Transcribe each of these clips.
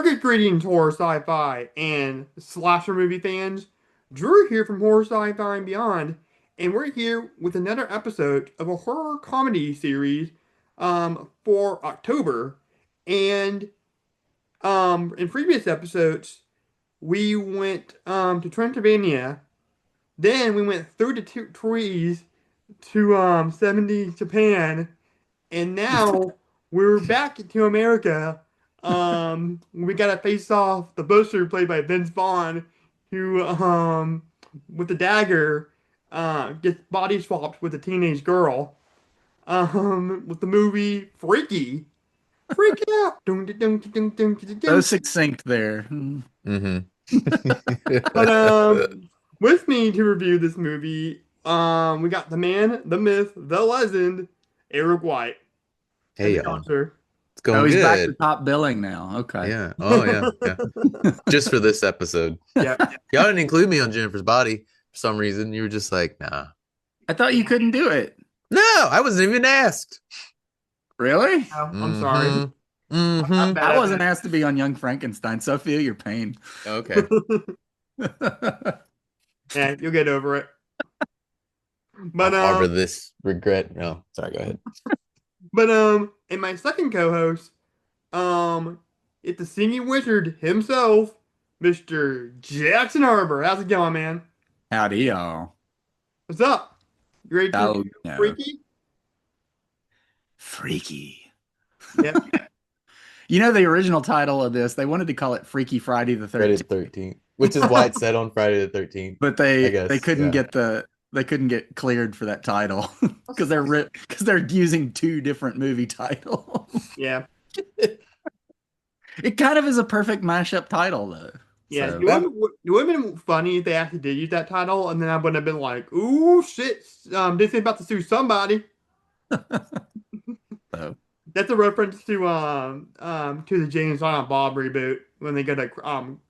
Good greetings, horror, sci-fi, and slasher movie fans. Drew here from Horror, Sci-Fi, and Beyond, and we're here with another episode of a horror comedy series for October. And in previous episodes, we went to Transylvania, then we went through the two trees to 70s Japan, and now we're back to America. We gotta face off the Buster played by Vince Vaughn, who with the dagger gets body swapped with a teenage girl. With the movie Freaky. Freak out. Dun, dun, dun, dun, dun, dun, So dun. succinct there. Mm-hmm. But with me to review this movie, we got the man, the myth, the legend, Eric White. How's Hey it going, y'all, sir? it's Oh, going he's back to good. top billing now. Okay. Yeah. Oh yeah. Yeah. Just for this episode, Yeah. y'all didn't include me on Jennifer's Body for some reason. You were just like, nah. I thought you couldn't do it. No, I wasn't even asked. Really? Oh, I'm sorry. Mm-hmm. I'm Mm-hmm. bad I at wasn't that. asked to be on Young Frankenstein, so I feel your pain. Okay. Yeah, you'll get over it. I'll But harbor this regret. No, sorry. Go ahead. and my second co-host, it's the singing wizard himself, Mr. Jackson Harbor. How's it going, man? Howdy, y'all. What's up? You ready to Oh, review no. Freaky? Freaky. Yep. You know, the original title of this, they wanted to call it Freaky Friday the Friday 13th, the 13th, which is why it's set on Friday the 13th. but I they guess. couldn't Yeah. get they couldn't get cleared for that title because they're using two different movie titles. Yeah. It kind of is a perfect mashup title though. Yeah. So It would have been funny if they actually did use that title, and then I would have been like, ooh, shit. Disney's about to sue somebody. so That's a reference to the James Silent Bob reboot when they go to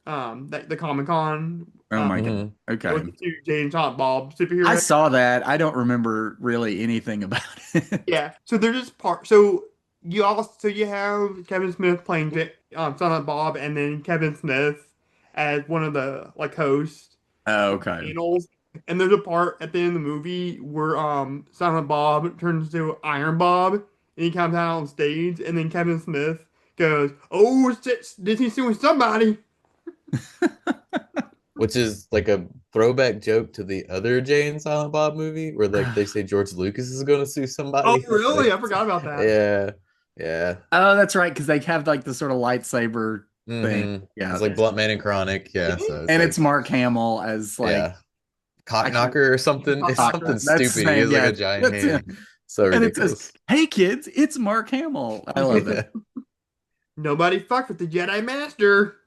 the Comic Con. oh my God. Mhm. It was Okay. the two James Silent Bob I superheroes. saw that. I don't remember really anything about it. Yeah. So they're just part. So you have Kevin Smith playing Silent Bob, and then Kevin Smith as one of the like hosts Oh, of the okay. panels. And there's a part at the end of the movie where Silent Bob turns into Iron Bob, and he comes out on stage, and then Kevin Smith goes, "Oh shit, Disney's suing somebody." Which is like a throwback joke to the other Jay and Silent Bob movie, where like they say George Lucas is going to sue Oh, somebody. really? Like, I forgot about that. yeah, yeah. Oh, that's right, because they have like the sort of lightsaber thing. Mm-hmm. Yeah. It's like Blunt Man and Chronic. Yeah, so it's And like it's Mark Hamill as like yeah, cock I can't knocker or something. It's Cock something that's his stupid. He name. has like Yeah, a giant that's hand. him. So And it says, ridiculous. "Hey kids, it's Mark Hamill." I love Yeah. Nobody fucked with the Jedi Master.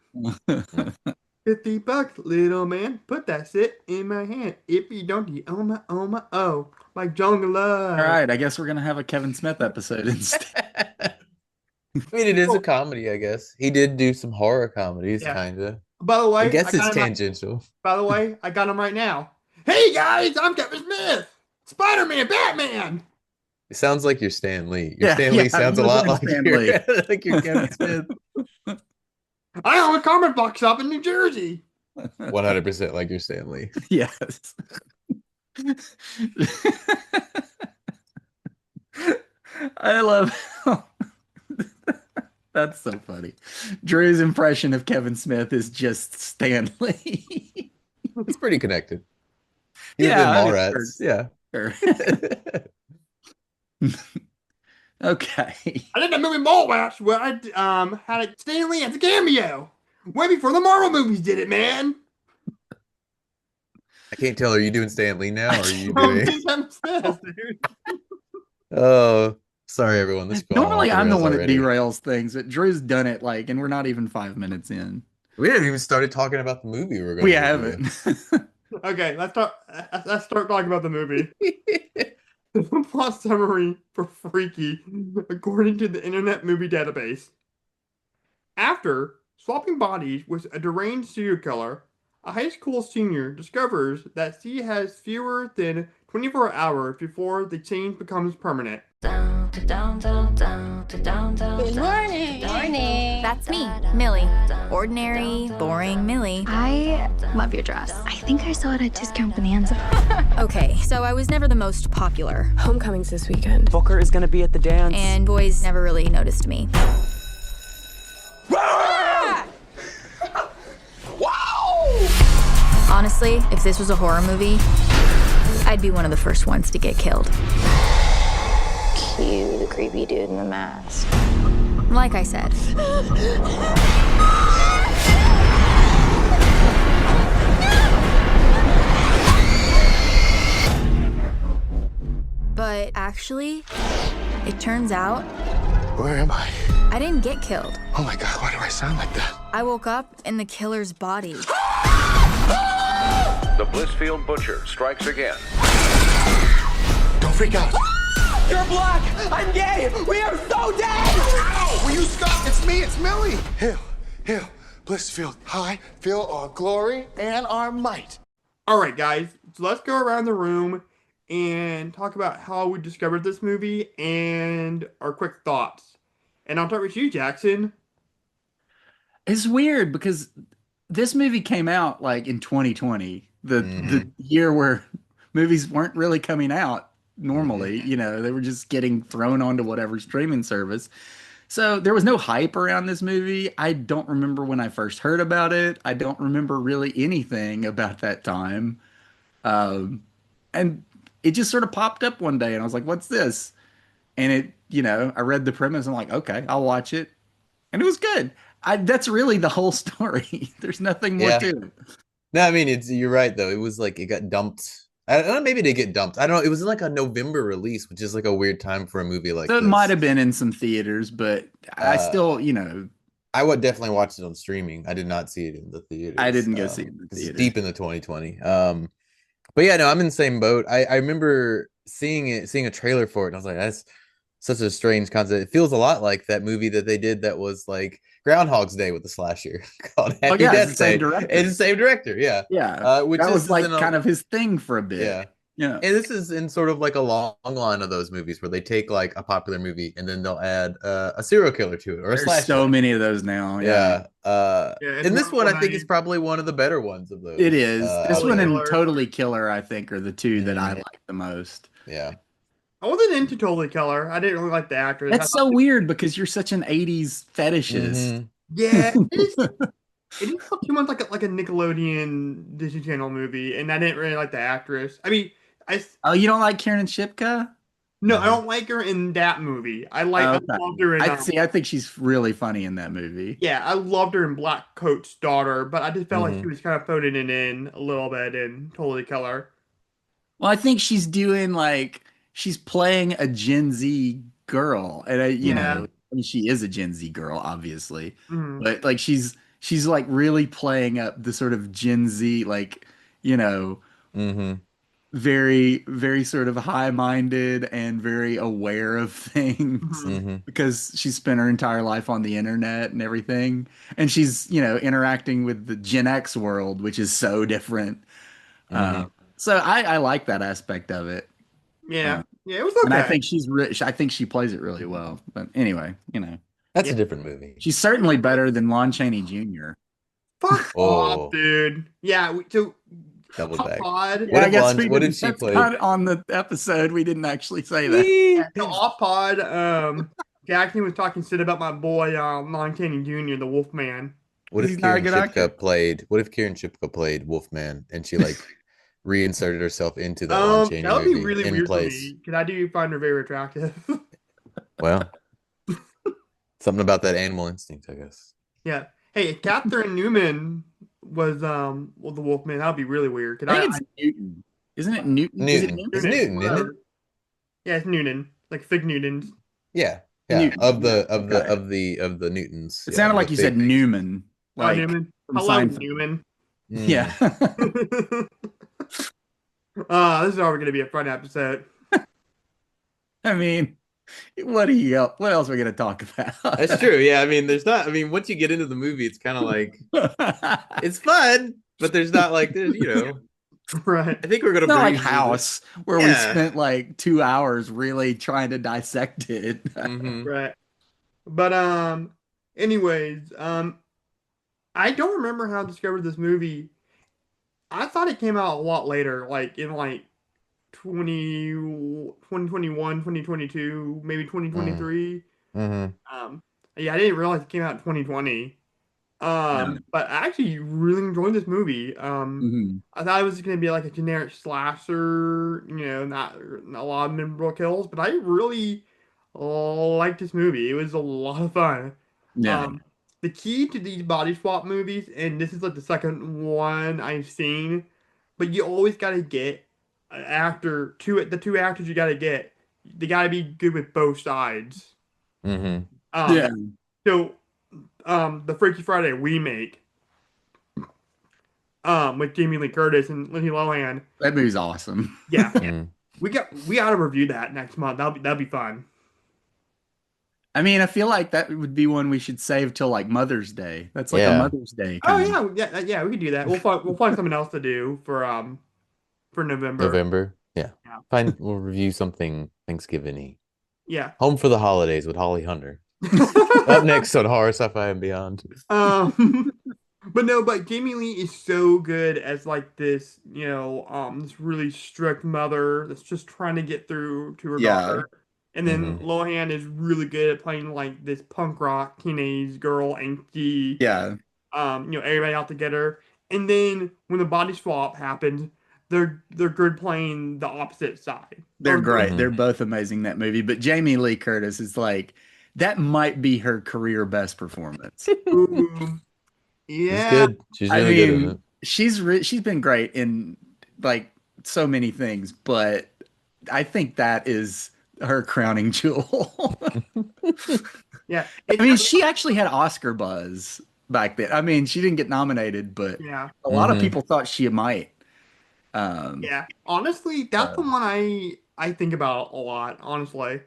it. 50 bucks, little man. Put that shit in my hand. If you don't, you oh my, oh. Like Jungle All Love. right, I guess we're gonna have a Kevin Smith episode instead. I mean, it is a Oh, comedy, I guess. He did do some horror comedies, yeah. kind of. By the I way, guess it's tangential. I got him right now. Hey guys, I'm Kevin Smith. Spider-Man, Batman. It sounds like you're Stan Lee. Your Yeah, Stan yeah, Lee sounds a you look lot like like Stan your Lee. like your Kevin Smith. I own a comic book shop in New Jersey. 100% like your Stan Lee. Yes. I love that's so funny. Drew's impression of Kevin Smith is just Stanley. It's pretty connected. He was in Yeah, I mean, Mallrats. Yeah. sure. Okay. I did the movie Mallrats where I had Stan Lee as a cameo. Way before the Marvel movies did it, man. I can't tell. Are you doing Stan Lee now? Or are you I'm doing? Kevin Smith, dude. Oh, sorry, everyone. This is going off Normally the I'm the rails one that already. derails things, but Drew's done it like, and we're not even 5 minutes in. We haven't even started talking about the movie we're going We to review. haven't. Okay, let's start talking about the movie. The plot summary for Freaky, according to the Internet Movie Database. After swapping bodies with a deranged serial killer, a high school senior discovers that she has fewer than 24 hours before the change becomes permanent. Good morning. Morning. That's me, Millie. Ordinary, boring Millie. I love your dress. I think I saw it at Discount Bonanza. Okay, so I was never the most popular, Homecoming's this weekend. Booker is gonna be at the dance. and boys never really noticed me. Honestly, if this was a horror movie, I'd be one of the first ones to get killed. Cue the creepy dude in the mask. Like I said. But actually, it turns out Where am I? I didn't get killed. Oh my God, why do I sound like that? I woke up in the killer's body. The Blissfield Butcher strikes again. Don't freak out. You're black! I'm gay! We are so dead! Ow! Will you stop? It's me, it's Millie. Hail, Blissfield. High, feel our glory and our might. All right, guys, so let's go around the room and talk about how we discovered this movie and our quick thoughts. And I'll start with you, Jackson. It's weird because this movie came out like in 2020, the year where movies weren't really coming out normally. You know, they were just getting thrown onto whatever streaming service. So there was no hype around this movie. I don't remember when I first heard about it. I don't remember really anything about that time. And it just sort of popped up one day and I was like, what's this? And it, you know, I read the premise. I'm like, okay, I'll watch it. And it was good. That's really the whole story. There's nothing more to it. No, I mean, you're right though. It was like it got dumped. I don't know, maybe they get dumped. I don't know. It was like a November release, which is like a weird time for a movie like So it this. might have been in some theaters, but I still, you know, I would definitely watch it on streaming. I did not see it in the theaters. I didn't go see it in the It's theater. deep in the 2020. But yeah, no, I'm in the same boat. I remember seeing a trailer for it, and I was like, that's such a strange concept. It feels a lot like that movie that they did that was like Groundhog's Day with the slasher called Happy yeah, Death it's the same Day. director. It's the same director, yeah. Yeah. Which that is was like in a- kind of his thing for a bit. Yeah. Yeah. And this is in sort of like a long line of those movies where they take like a popular movie and then they'll add a serial killer to it or a There's slasher. so many of those now. Yeah. it's And this not one I think funny. is probably one of the better ones of those. It is. This one and Killer. Totally Killer, I think, are the two that I like the most. Yeah. I wasn't into Totally Killer. I didn't really like the actress. That's so weird because you're such an 80s fetishist. Mhm. Yeah, it is too much like a Nickelodeon Disney Channel movie, and I didn't really like the actress. I mean, Oh, you don't like Karen Shipka? I don't like her in that movie. I Okay. loved her in. I think she's really funny in that movie. Yeah, I loved her in Black Coat's Daughter, but I just felt like Mhm. she was kind of phoning it in a little bit in Totally Killer. Well, I think she's doing like she's playing a Gen Z girl, and you know, I mean, she is a Gen Z girl, obviously, Mhm. but like she's like really playing up the sort of Gen Z, like, you know, Mhm. very, very sort of high-minded and very aware of things Mhm. Mhm. because she spent her entire life on the internet and everything, and she's, you know, interacting with the Gen X world, which is so different. Mhm. So I like that aspect of it. Yeah, it was okay. And I think she's rich. I think she plays it really well. But anyway, you know, That's Yeah. a different movie. she's certainly better than Lon Chaney Jr. Fuck Oh. off, dude. Yeah, so Double Hot back. Pod. What Yeah, I if guess Lon- we what didn't- if she that's played- not on the episode. We didn't actually say that. So off pod, Jackson was talking shit about my boy Lon Chaney Jr., the Wolfman. What if He's not a Kieran good actor. Shipka played? What if Kieran Shipka played Wolfman and she like reinserted herself into that Lon Chaney That would be movie really in weird place? for me because I do find her very attractive. Well, something about that animal instinct, I guess. Yeah. Hey, if Catherine Newman was the Wolfman, that would be really weird. I think it's Newton. Isn't it Newton? Is it Newton. It's Newton, isn't it? Yeah, it's Newton, like Fig Newtons. Yeah, yeah. Newton. Of the Okay. Newtons. It yeah, sounded like the you said big- Newman. Like, Newman. from Hello, Seinfeld. Newman. Mm. Yeah. This is already going to be a fun episode. I mean, what else are we going to talk about? That's true. Yeah, I mean, there's not. I mean, once you get into the movie, it's kind of like it's fun, but there's not like there's Right. I think we're gonna It's not like breeze through this. House, where we Yeah. spent like 2 hours really trying to dissect it. Mm-hmm. Right. But anyways, I don't remember how I discovered this movie. I thought it came out a lot later, like in like 2021, 2022, maybe Mm-hmm. 2023. Mm-hmm. Um, yeah, I didn't realize it came out in 2020. Yeah. But I actually really enjoyed this movie. Mhm. I thought it was gonna be like a generic slasher, not a lot of memorable kills, but I really liked this movie. It was a lot of fun. Yeah. Um, the key to these body swap movies, and this is like the second one I've seen, but you always gotta get an actor, the two actors you gotta get, they gotta be good with both sides. Mm-hmm. Yeah. Um, so the Freaky Friday remake, with Jamie Lee Curtis and Lindsay Lohan. That movie's awesome. Yeah, Mm. we gotta review that next month. That'll be fun. I mean, I feel like that would be one we should save till like Mother's Day. That's like a Yeah. Mother's Day Oh kind of. yeah, we could do that. We'll find something else to do for November. November. Yeah. Yeah. Fine. We'll review something Thanksgiving-y. Yeah. Home for the Holidays with Holly Hunter. Up next on Horror, Sci-Fi, and Beyond. But Jamie Lee is so good as like this, this really strict mother that's just trying to get through to her Yeah. daughter. And then Mhm. Lohan is really good at playing like this punk rock teenage girl, angsty, Yeah. everybody out together. And then when the body swap happens, they're good playing the opposite side. They're Or- great. Mhm. They're both amazing in that movie. But Jamie Lee Curtis is like, that might be her career best performance. Ooh, She's yeah. good. She's I really good in mean, it. she's been great in like so many things, but I think that is her crowning jewel. Yeah. I mean, she actually had Oscar buzz back then. I mean, she didn't get nominated, but Yeah. a lot of Mhm. people thought she might. Yeah. Honestly, that's the one I think about a lot, honestly.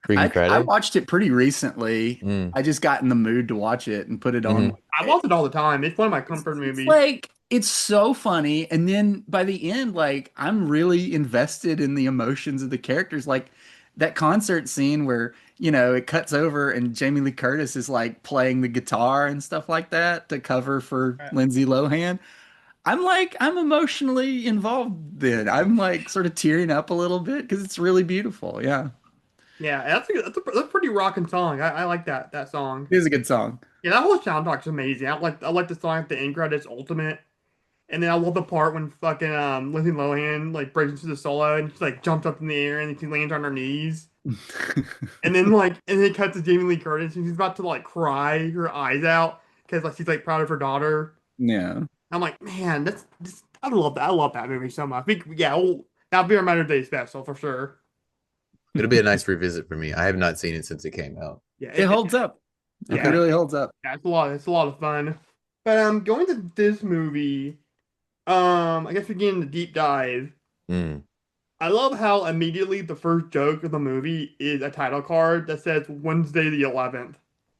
Freaky I Friday. watched it pretty recently. Mm. I just got in the mood to watch it and put it on. Mhm. I watch it all the time. It's one of my comfort It's movies. like it's so funny, and then by the end, like I'm really invested in the emotions of the characters. Like that concert scene where it cuts over and Jamie Lee Curtis is like playing the guitar and stuff like that to cover for Right. Lindsay Lohan. I'm emotionally involved then. I'm like sort of tearing up a little bit because it's really beautiful. Yeah, Yeah, that's a pretty rocking song. I like that song. it is a good song. Yeah, that whole soundtrack's amazing. I like the song at the end credits, Ultimate. And then I love the part when fucking Lindsay Lohan like breaks into the solo and she like jumps up in the air and she lands on her knees. And then it cuts to Jamie Lee Curtis and she's about to like cry her eyes out because like she's like proud of her daughter. Yeah. I'm like, man, that's I love that. I love that movie so much. That'll be our Mother's Day special for sure. It'll be a nice revisit for me. I have not seen it since it came out. Yeah, It holds up. Yeah. It really holds up. yeah, it's a lot of fun. But going to this movie, I guess we get into deep dive. Mm. I love how immediately the first joke of the movie is a title card that says Wednesday the 11th.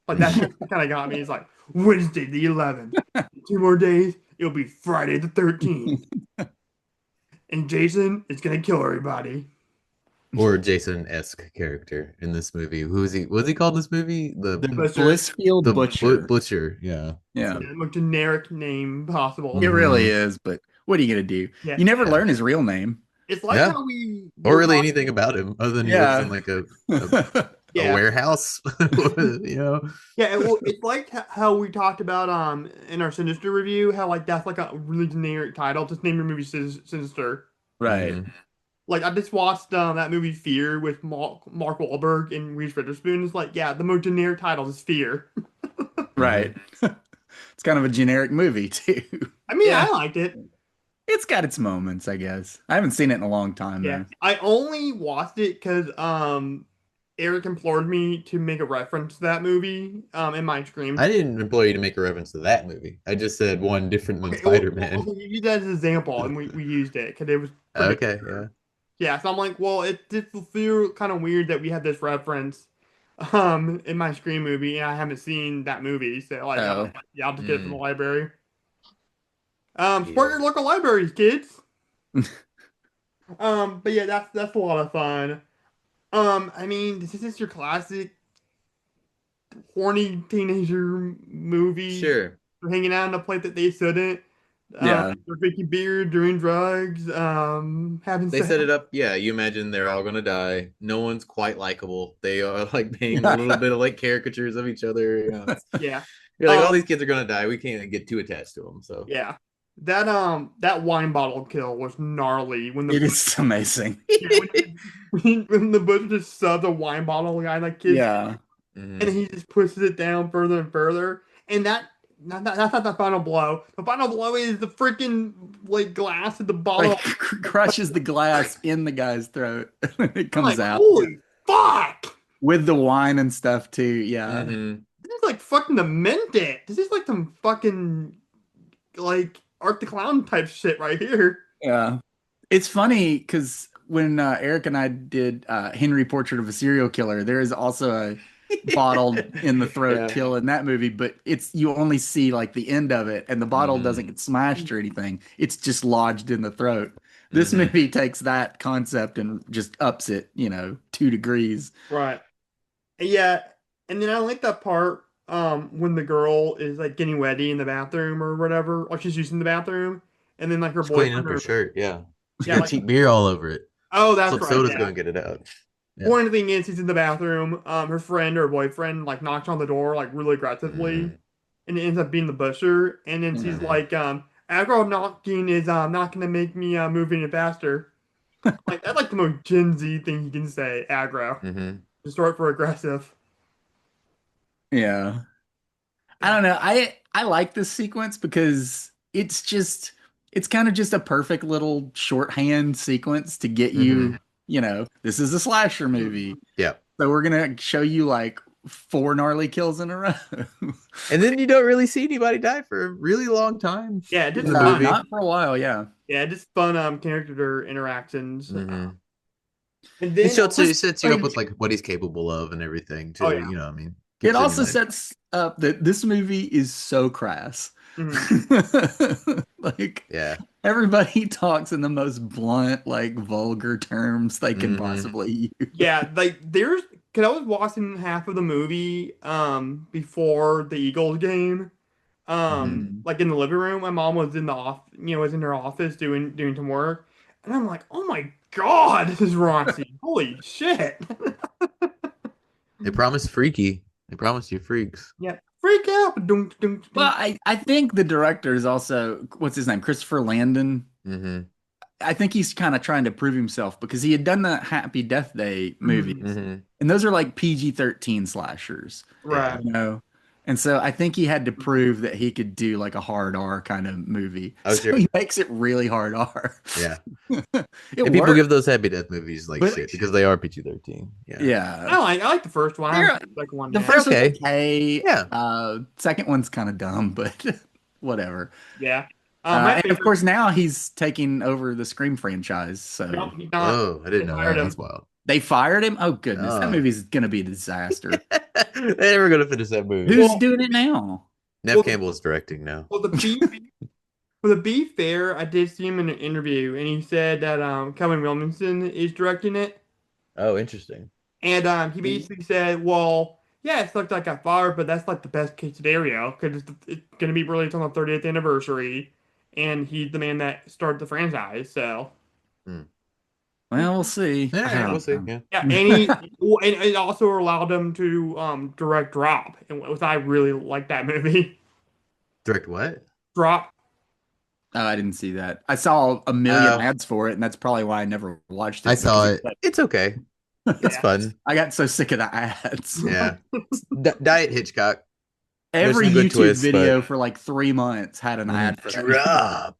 Like that kind of got me. It's like Wednesday the 11th. 2 more days, it'll be Friday the 13th. And Jason is gonna kill everybody. Or Jason-esque character in this movie. Who is he? What's he called in this movie? The Butcher. Blissfield the Butcher. Butcher. Yeah. Yeah. The most generic name possible. It Mhm. really is, but what are you gonna do? Yeah. You never learn his real name. It's like Yeah. how we Or really anything about him other than he Yeah. lives in like a Yeah. warehouse. Yeah, well, it's like how we talked about in our Sinister review, how like that's like a really generic title. Just name your movie Sinister. Right. Mhm. Like I just watched that movie Fear with Mark Wahlberg and Reese Witherspoon. It's like, yeah, the most generic title is Fear. Right. It's kind of a generic movie too. I mean, Yeah. I liked it. It's got its moments, I guess. I haven't seen it in a long time Yeah, though. I only watched it because Eric implored me to make a reference to that movie in my stream. I didn't implore you to make a reference to that movie. I just said one different than Okay, well, Spider-Man. we used that as an example, and we used it because it was pretty Okay, clear. yeah. Yeah, so I'm like, well, it did feel kind of weird that we had this reference in my Scream movie, and I haven't seen that movie, so like, Oh. I'll just get it from the library. Yeah. Support your local libraries, kids. But yeah, that's a lot of fun. I mean, this is your classic horny teenager movie. Sure. They're hanging out in a place that they shouldn't. Yeah. They're drinking beer, doing drugs, having They sex. set it up. Yeah, you imagine they're all gonna die. No one's quite likable. They are like being a little bit of like caricatures of each other. Yeah. You're like, all Um, these kids are gonna die. We can't get too attached to them. So yeah. That wine bottle kill was gnarly when the It is amazing. yeah, when the butcher just shoves a wine bottle guy like kids, Yeah. and he just pushes it down further and further. And that's not the final blow. The final blow is the freaking like glass of the bottle. Like crushes the glass in the guy's throat. It I'm comes like, out holy fuck! with the wine and stuff too. Yeah. This is like fucking demented. This is like some fucking like Art the Clown type shit right here. Yeah. It's funny because when Eric and I did Henry Portrait of a Serial Killer, there is also a bottle in the throat Yeah. kill in that movie, but it's you only see like the end of it, and the bottle doesn't get smashed or anything. It's just lodged in the throat. This movie takes that concept and just ups it, 2 degrees. Right. Yeah, and then I like that part when the girl is like getting ready in the bathroom or whatever, like she's using the bathroom, and then like her She's cleaning boyfriend up her or shirt. Yeah, she's yeah, gonna like cheat beer all over it. oh that's Flip right. soda's Yeah. gonna get it out. Yeah. One thing is he's in the bathroom. Her friend or boyfriend like knocks on the door like really aggressively, and it ends up being the butcher. And then she's like, "Aggro knocking is not gonna make me move any faster." Like that's like the most Gen Z thing you can say. Aggro, just short for aggressive. Yeah. I don't know. I like this sequence because it's kind of just a perfect little shorthand sequence to get you, this is a slasher movie. Yeah. So we're gonna show you like 4 gnarly kills in a row. And then you don't really see anybody die for a really long time. Yeah, just in the fun. movie. Not for a while, yeah. Yeah, just fun character interactions. And then It sets you up with like what he's capable of and everything too. Oh, yeah. I mean, It keeps also in mind. sets up that this movie is so crass. Like, Yeah. everybody talks in the most blunt, like vulgar terms they can possibly use. Yeah, like there's because I was watching half of the movie before the Eagles game. Like in the living room. My mom was in the was in her office doing some work. And I'm like, oh my god, this is raunchy. Holy shit. They promised freaky. They promised you freaks. Yeah. Freak out. Dunk, dunk, dunk. Well, I think the director is also, what's his name? Christopher Landon. I think he's kind of trying to prove himself because he had done the Happy Death Day movies. And those are like PG-13 slashers. Right. And so I think he had to prove that he could do like a hard R kind of movie. Oh, so sure. he makes it really hard R. Yeah. It And people works. give those Happy Death movies like But- shit because they are PG-13. Yeah. Yeah. I like the first one. I They're- like one. The now. first okay. one's okay. Yeah. Second one's kind of dumb, but whatever. Yeah. And of course, now he's taking over the Scream franchise. So No, he's not. Oh, I didn't know fired that. him. That's wild. they fired him. Oh goodness, that Oh. movie's gonna be a disaster. They're never gonna finish that movie. Who's doing it now? Nev Well- Campbell is directing now. Well, to be fair, I did see him in an interview, and he said that Kevin Williamson is directing it, Oh, interesting. and he basically said, "Well, yeah, it looked like I got fired, but that's like the best case scenario because it's gonna be released on the 30th anniversary, and he's the man that started the franchise, so Well, we'll see. I Yeah, don't we'll see. know. Yeah. yeah." And and it also allowed him to direct Drop, and which I really like that movie. Direct what? Drop. Oh, I didn't see that. I saw a million Oh. ads for it, and that's probably why I never watched it. I saw it. because It's okay. It's Yeah. fun. I got so sick of the ads. Yeah. Diet Hitchcock. Every There's some good YouTube twists, video but- for like 3 months had an ad for that. Drop.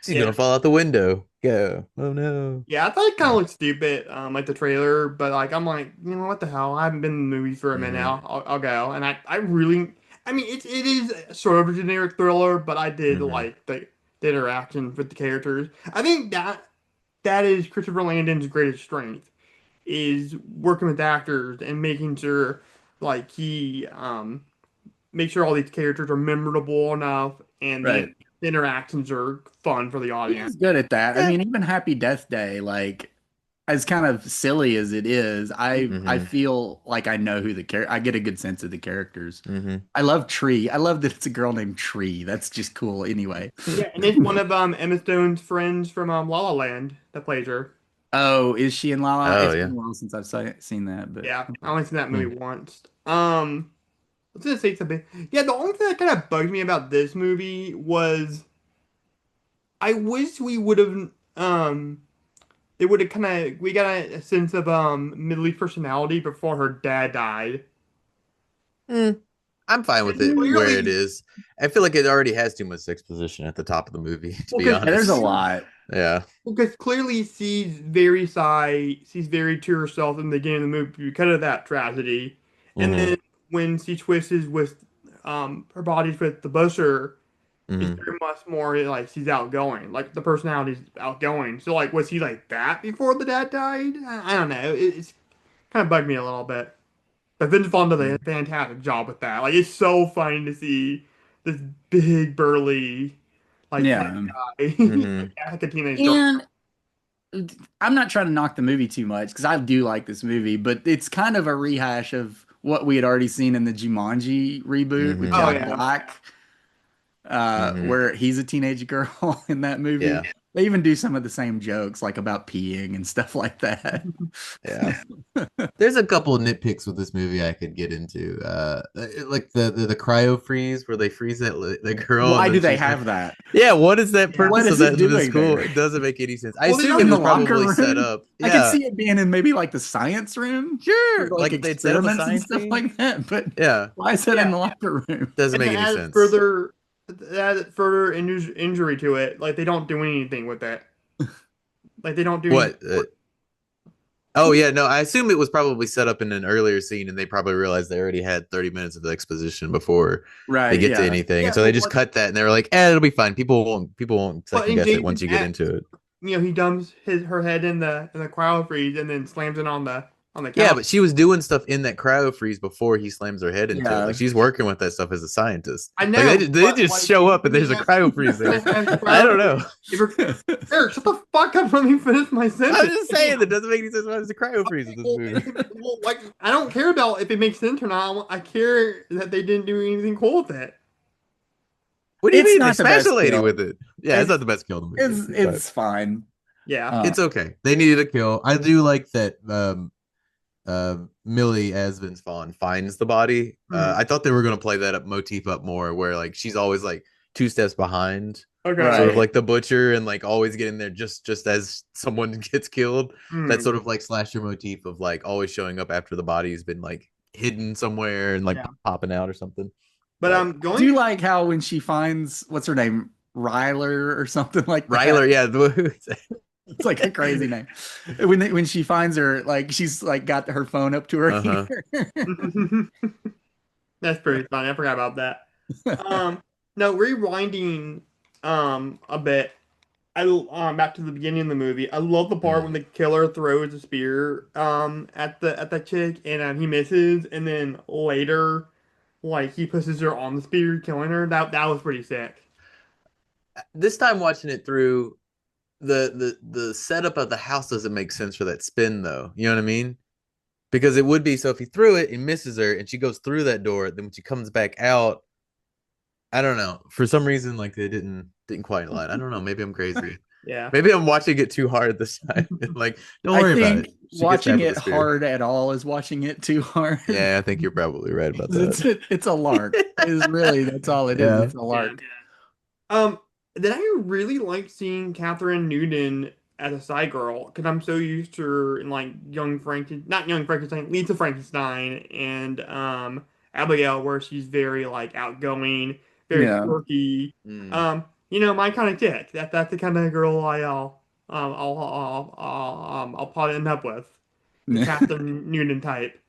She's Yeah. gonna fall out the window. Go. Oh no. Yeah, I thought it kind of looked stupid, like the trailer, but like I'm like, you know what the hell? I haven't been in the movie for a minute now. I'll go, and I really, I mean, it is sort of a generic thriller, but I did like the interaction with the characters. I think that is Christopher Landon's greatest strength is working with actors and making sure like he make sure all these characters are memorable enough and Right. the interactions are fun for the audience. He's good at that. I Yeah. mean, even Happy Death Day, like as kind of silly as it is, I Mhm. feel like I know who the character. I get a good sense of the characters. Mhm. I love Tree. I love that it's a girl named Tree. That's just cool. Anyway. Yeah, and it's one of Emma Stone's friends from La La Land that plays her. Oh, is she in La La? Oh It's been yeah. a while since seen that, but Yeah, I only seen that movie Hmm. once. I was gonna say something. Yeah, the only thing that kind of bugged me about this movie was I wish we would have they would have kind of we got a sense of Middle East personality before her dad died. Mm, I'm fine with And it where it clearly, is. I feel like it already has too much exposition at the top of the movie, to well, be because yeah, there's a honest. lot. Yeah. clearly she's very to herself in the beginning of the movie because of that tragedy, and Hmm. then when she twists with her body's with the Busher, it's Hmm. very much more like she's outgoing, like the personality's outgoing. So like, was he like that before the dad died? I don't know. It's kind of bugged me a little bit. But Vince Vaughn did a fantastic job with that. Like, it's so funny to see this big burly like white Yeah. guy Hmm. like a teenage girl. And I'm not trying to knock the movie too much because I do like this movie, but it's kind of a rehash of what we had already seen in the Jumanji reboot with Hmm. Oh Jack yeah. Black, Hmm. where he's a teenage girl in that movie. Yeah. They even do some of the same jokes, like about peeing and stuff like that. Yeah. There's a couple of nitpicks with this movie I could get into. Like the cryo freeze where they freeze the girl and Why do then they she's like, have that? yeah, what is that Yeah. What purpose of is that it in the doing school? there? It doesn't make any sense. I Well, they assume don't it In the was locker probably room? set up. I could Yeah, see it being in maybe like the science room for sure. like Like they'd set up a experiments and science stuff thing. like that. But Yeah, why is that in Yeah. the locker room? doesn't And make to any add sense. further injury to it, like they don't do anything with it. Like they don't do anything. What? Oh yeah, no. I assume it was probably set up in an earlier scene, and they probably realized they already had 30 minutes of exposition before they Right, get to yeah. anything, Yeah, and so they but just cut that, and they were like, "Eh, it'll be fine. People won't but second in guess it once Jason's you get into it." he dumps her head in the cryo freeze and then slams it on the Yeah, couch. but she was doing stuff in that cryo freeze before he slams her head into it. Yeah. Like she's working with that stuff as a scientist. I Like know, they but just like show if up and you there's a have- cryo freeze there. have cryo I don't know. freeze- Eric, shut the fuck up. Let me finish my sentence. I'm just saying that doesn't make any sense why there's a cryo freeze in this movie. Well, like I don't care about if it makes sense or not. I care that they didn't do anything cool with it. What do you It's mean? not They the smash best a lady kill. with it. Yeah, it's not the best kill in the movie. It's fine. Yeah. It's okay. They needed a kill. I do like that Millie as Vince Vaughn finds the body. Mhm. I thought they were gonna play that up motif up more, where like she's always like 2 steps behind, Okay. Right. sort of like the butcher, and like always getting there just as someone gets killed. That Hmm. sort of like slasher motif of like always showing up after the body's been like hidden somewhere and like Yeah. popping out or something. But I going. do like how when she finds what's her name, Ryler or something like that. Ryler, yeah. It's like a crazy name. When she finds her, like she's like got her phone up to her Uh-huh. ear. That's pretty funny. I forgot about that. No, rewinding a bit. Back to the beginning of the movie. I love the part when the killer throws a spear at the chick and he misses, and then later, like he pushes her on the spear, killing her. That was pretty sick. This time watching it through, the setup of the house doesn't make sense for that spin though. You know what I mean? Because it would be so if he threw it and misses her and she goes through that door, then when she comes back out, I don't know. For some reason, like they didn't quite line. I don't know. Maybe I'm crazy. Yeah. Maybe I'm watching it too hard this time. Like, don't worry about it. She gets watching stabbed with it a spear. hard at all is watching it too hard. Yeah, I think you're probably right about It's that. it's a lark. It's really that's all it is. Yeah. It's a lark. Then I really like seeing Catherine Newton as a side girl because I'm so used to her in like not Young Frankenstein, Lisa Frankenstein, and Abigail, where she's very like outgoing, very Yeah. quirky. Mm. My kind of chick. That's the kind of girl I'll probably end up with. The Catherine Newton type.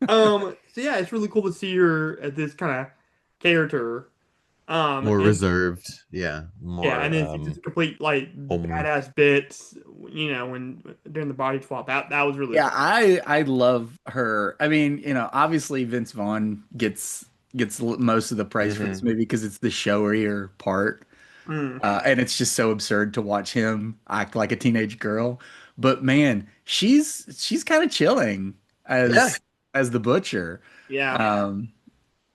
So yeah, it's really cool to see her as this kind of character. More And- reserved. Yeah. More, yeah, and then it's just complete like homely. badass bits, when during the body swap. That was really Yeah, I love her. I mean, obviously Vince Vaughn gets most of the praise for this movie because it's the showier part. Mm. And it's just so absurd to watch him act like a teenage girl. But man, she's kind of chilling Yeah. as the butcher. Yeah. Um,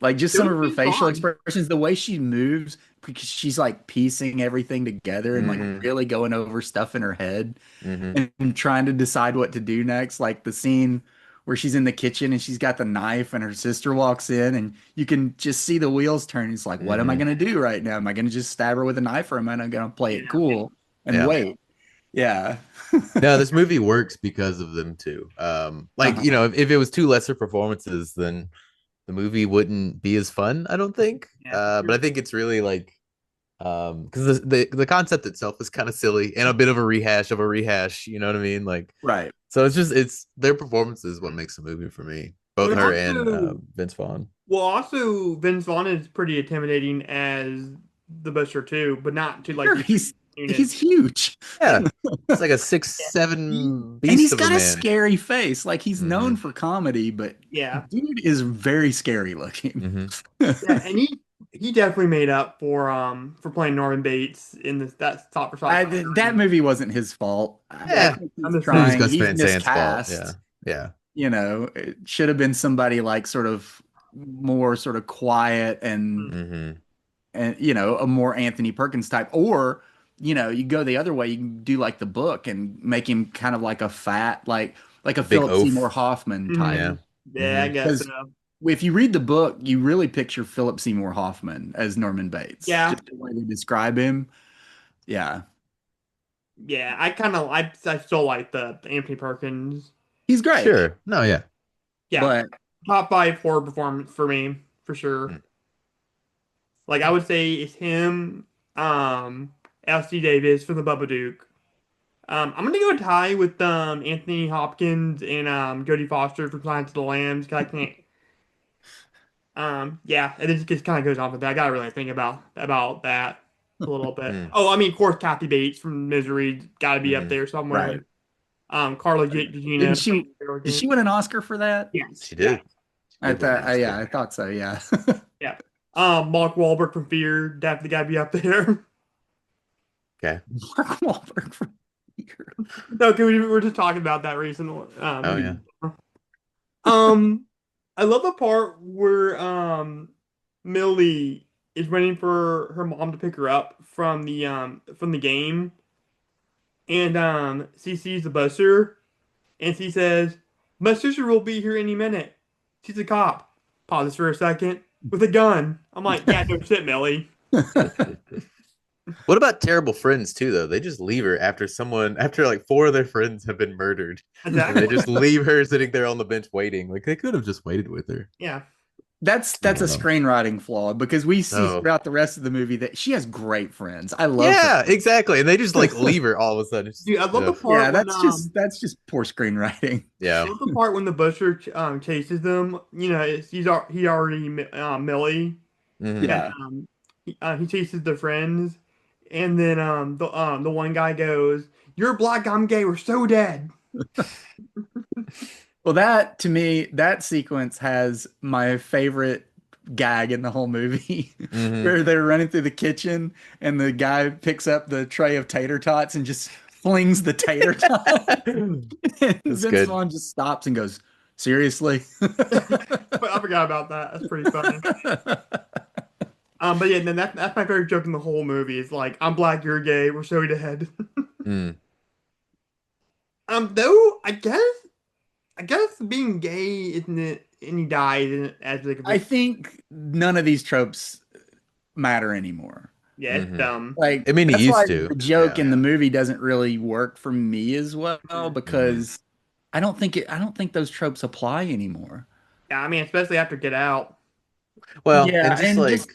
like just It some was of her pretty facial fun. expressions, the way she moves, because she's like piecing everything together and like Mhm. really going over stuff in her head Mhm. and trying to decide what to do next. Like the scene where she's in the kitchen and she's got the knife and her sister walks in and you can just see the wheels turn. It's like, what am I Mhm. going to do right now? Am I going to just stab her with a knife or am I going to play it Yeah. cool and Yeah. wait? Yeah. No, this movie works because of them too. Like, Uh-huh. if it was two lesser performances, then the movie wouldn't be as fun, I don't think. Yeah. But I think it's really like because the concept itself is kind of silly and a bit of a rehash of a rehash, you know what I mean? Like, Right. so it's their performances what makes the movie for me. Both But her and also, Vince Vaughn. well, also Vince Vaughn is pretty intimidating as the Butcher too, but not to like Sure, the unit. he's huge. Yeah. It's like a Yeah. 6'7" And beast he's of a got a man. scary face. Like he's known Hmm. for comedy, but Yeah. dude is very scary looking. Hmm. Yeah, and he definitely made up for playing Norman Bates in this that top for That movie wasn't his fault. I Yeah. think I'm he's just Movie's trying. Gus He's Van Sant's fault. miscast. Yeah. Yeah. You know, it should have been somebody like sort of more sort of quiet Hmm. and you know, a more Anthony Perkins type. Or, you know, you go the other way, you can do like the book and make him kind of like a fat, like a Big Philip Seymour oaf. Hoffman type. Yeah. Mhm. Yeah, I Hmm. guess Because so. if you read the book, you really picture Philip Seymour Hoffman as Norman Bates. Yeah, Just the way they describe him. Yeah. yeah. I still like the Anthony Perkins. He's great. Sure. No, yeah. Yeah, But top five horror performance for me for sure. Mm. Like I would say it's him, L.C. Davis from the Babadook. I'm gonna go tie with Anthony Hopkins and Jodie Foster for Silence of the Lambs because I can't. Yeah, and it just kind of goes on with that. I gotta really think about that a little bit. Mm. Oh, I mean, of course, Kathy Bates from Misery got to be up Mhm. there right. somewhere. Carla Gugino. Didn't did she win an Oscar for that? Yes, She did. I Did win an thought yeah, Oscar. I thought so, yeah. yeah. Mark Wahlberg from Fear definitely got to be up there. Okay. Mark Wahlberg from No, 'cause we were just talking about that recently. Oh yeah. I love the part where Millie is waiting for her mom to pick her up from the game, and she sees the buster, and she says, "My sister will be here any minute. She's a cop." Pauses for a second with a gun. I'm like, yeah, no shit, Millie. What about Terrible Friends too, though? They just leave her after like four of their friends have been murdered. And they just leave her sitting there on the bench waiting. Like they could have just waited with her. Yeah. That's I a don't know. screenwriting flaw because we see Oh. throughout the rest of the movie that she has great friends. I love Yeah, her. exactly. And they just like leave her all of a sudden. It's Dude, I love the ugh. part Yeah, when that's just poor screenwriting. I Yeah. love the part when the butcher chases them. You know, he already Millie, Mhm. Yeah. and he chases the friends, and then the one guy goes, "You're black, I'm gay, we're so dead." Well, that to me, that sequence has my favorite gag in the whole movie, Mhm. where they're running through the kitchen and the guy picks up the tray of tater tots and just flings the tater tot. And That's Vince good. Vaughn just stops and goes, "Seriously?" But I forgot about that. That's pretty funny. But yeah, then that's my favorite joke in the whole movie. Is like, "I'm black, you're gay, we're so dead." Mm. Though I guess being gay isn't it, and he died isn't as like I think none of these tropes matter anymore. yeah, it's Mhm. dumb. Like, I mean, he that's used why to. the joke Yeah. in the movie doesn't really work for me as well because I don't think those tropes apply anymore. Yeah, I mean, especially after Get Out. Well, Yeah, and just and like just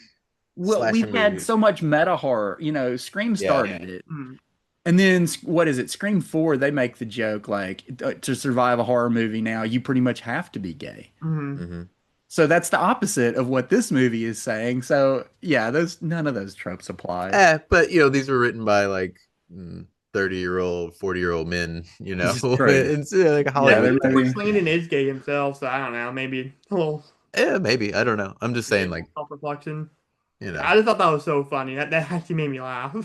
well, slasher we've had movies. so much meta horror. You know, Scream Yeah. started it, Mm. and then what is it? Scream 4, they make the joke like to survive a horror movie now, you pretty much have to be gay. Mhm. Hmm. So that's the opposite of what this movie is saying. So yeah, none of those tropes apply. But these were written by like 30-year-old, 40-year-old men, This is true. it's like a Yeah, Hollywood they're thing. maybe- Landon is gay himself, so I don't know. Maybe a little Yeah, maybe. I don't know. I'm just saying, like, self-reflection. You know. I just thought that was so funny. That actually made me laugh.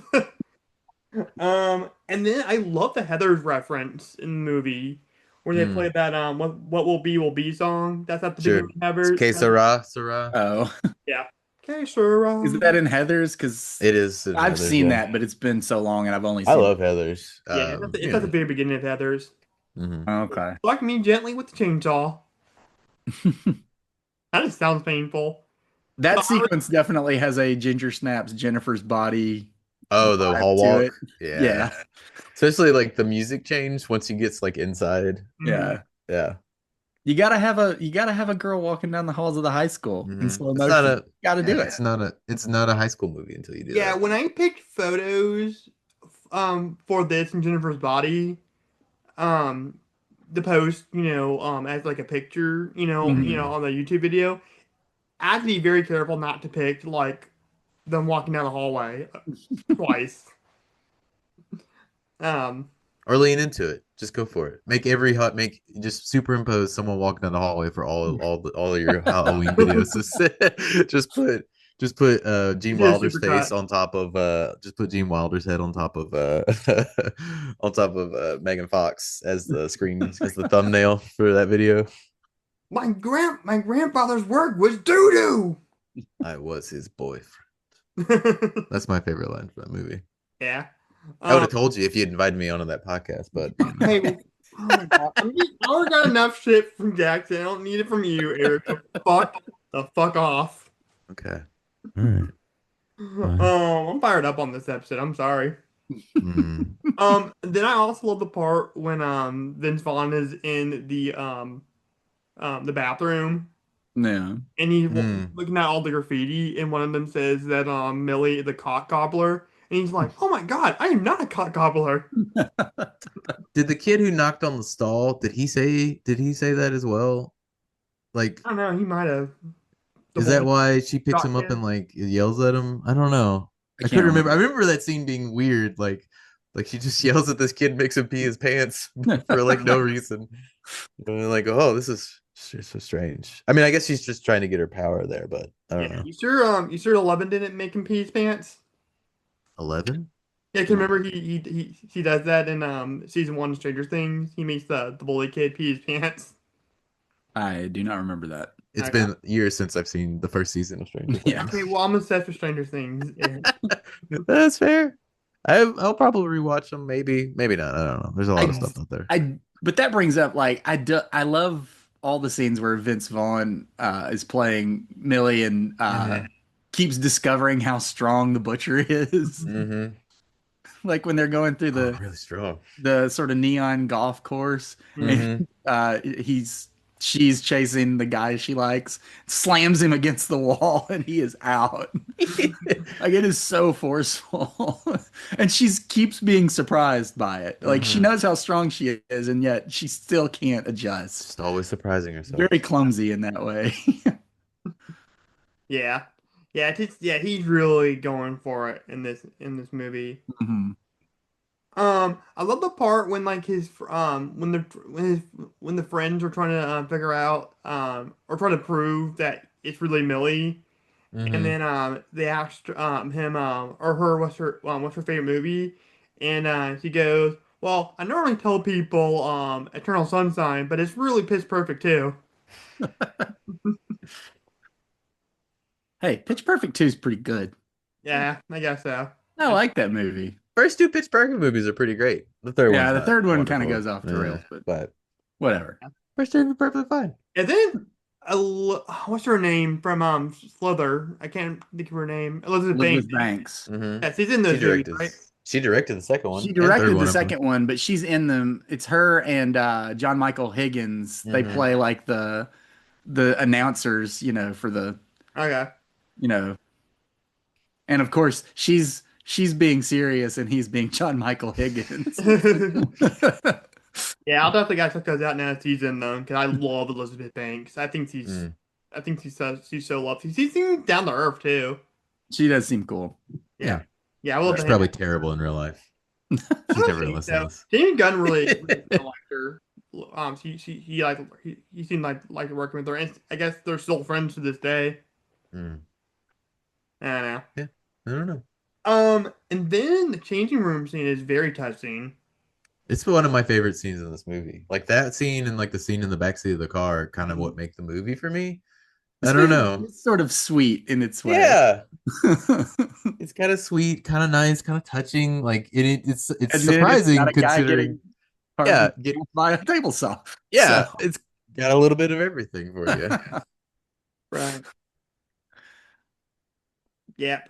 And then I love the Heather's reference in the movie where they play Mm, that what will be song. That's at the sure. beginning of It's Heather. que sera, sera. Oh, Yeah. Okay, sure. is that in Heather's? Because It is in I've Heather's, seen yeah. that, but it's been so long, and I've only I seen. love Heather's. Yeah, it's at the very beginning of Heather's. Mhm. Okay. Fuck me gently with the chainsaw. That just sounds painful. That But sequence definitely has a Ginger Snaps Jennifer's body Oh, the vibe hall to walk. it. Yeah. Yeah, Especially like the music change once he gets like inside. mhm. yeah. Yeah. You gotta have a girl walking down the halls of the high school in Mhm. slow It's not motion. a Gotta do yeah, it. it's not a high school movie until you do Yeah, that. when I picked photos for this and Jennifer's body, um the post, as like a picture, Mhm. on the YouTube video, I have to be very careful not to pick like them walking down the hallway twice. Um, Or lean into it. Just go for it. Make just superimpose someone walking down the hallway for all of your Halloween videos. Just put Gene do a Wilder's super face cut. on top of just put Gene Wilder's head on top of on top of Megan Fox as the thumbnail for that video. My grandfather's work was doo I was his boyfriend. doo. That's my favorite line from that movie. Yeah. I would Um, have told you if you had invited me onto that podcast, but hey, oh my god, I already got enough shit from Jackson. I don't need it from you, Eric. So fuck the fuck off. okay. All right. I'm fired up on this episode. I'm sorry. Mm. Then I also love the part when Vince Vaughn is in the bathroom Yeah. and he's Mm. looking at all the graffiti and one of them says that Millie is the cock gobbler and he's like, "Oh my god, I am not a cock gobbler." Did the kid who knocked on the stall, did he say that as well? Like, I don't know, he might have. The is that boy why she picks him up shotgun. and like yells at him? I don't know. I I can't couldn't remember. I remember. remember that scene being weird. Like she just yells at this kid, makes him pee his pants for like no reason. And like, oh, this is so strange. I mean, I guess she's just trying to get her power there, but I don't Yeah, know. you sure 11 didn't make him pee his pants? 11? Yeah, can remember he does that in season 1 of Stranger Things. He makes the bully kid pee his pants. I do not remember that. It's Okay. been years since I've seen the first season of Stranger Yeah. Things. Okay, well I'm obsessed with Stranger Things. Yeah. That's fair. I'll probably rewatch them. Maybe not. I don't know. There's a lot of stuff out there. But that brings up like I love all the scenes where Vince Vaughn is playing Millie and keeps discovering how strong the butcher is. Mm-hmm. Like when they're going through Oh, really strong. the sort of neon golf course, Mhm. and she's chasing the guy she likes, slams him against the wall, and he is out. Like it is so forceful, and she keeps being surprised by it. Like she Mhm. knows how strong she is, and yet she still can't adjust. Just always surprising herself. Very clumsy in that way. Yeah. Yeah, he's really going for it in this movie. Mhm. I love the part when like when the friends are trying to figure out or trying to prove that it's really Millie, and Mhm. then they asked him or her what's her favorite movie, and she goes, "Well, I normally tell people Eternal Sunshine, but it's really Pitch Perfect too." Hey, Pitch Perfect 2 is pretty good. Yeah, I guess so. I like that movie. First two Pitch Perfect movies are pretty great. The third one's Yeah, the not third one kind of wonderful. goes off the Yeah, rails, but but whatever. first two are perfectly fine. And then, what's her name from Slither? I can't think of her name. Elizabeth Banks. Elizabeth Banks. Mhm. Yeah, she's in She those movies, directed. right? She directed the second one. She and third directed the one, second one, but she's in them. It's her and John Michael Higgins. They Mhm. play like the announcers, for the, Okay. you know, and of course she's being serious and he's being John Michael Higgins. Yeah, I'll definitely gotta check those out now that she's in them because I love Elizabeth Banks. Mm. I think she's so lovely. She seems down to earth too. She does seem cool. Yeah, I will. She's probably terrible in real life. She's never gonna listen to this. Jamie Gunn really liked her. He seemed like working with her, and I guess they're still friends to this day. Mm. I don't know. Yeah, I don't know. And then the changing room scene is very touching. It's one of my favorite scenes in this movie. Like that scene and like the scene in the backseat of the car are kind of what make the movie for me. I This don't movie know. is sort of sweet in its way. Yeah, it's kind of sweet, kind of nice, kind of touching. Like it's And then it's got surprising a guy considering. getting hard Yeah, get, by a table saw. yeah, So. it's got a little bit of everything for you. Right. Yeah.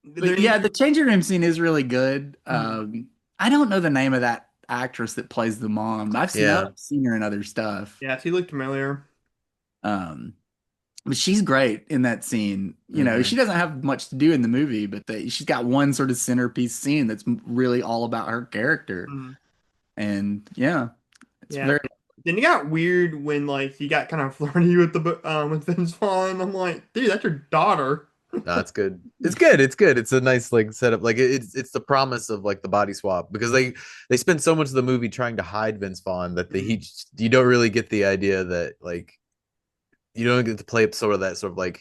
But yeah, the changing room scene is really good. Mhm. I don't know the name of that actress that plays the mom. I've seen her in other stuff. Yeah, she looked familiar. Um, but she's great in that scene. You know, she doesn't have much to do in the movie, but she's got one sort of centerpiece scene that's really all about her character. Mhm. And yeah, it's Yeah. very. Then it got weird when like he got kind of flirty with with Vince Vaughn. I'm like, dude, that's your daughter. No, it's good. It's good. It's good. It's a nice like setup. Like it's the promise of like the body swap because they spend so much of the movie trying to hide Vince Vaughn that you don't really get the idea that like you don't get to play up sort of that sort of like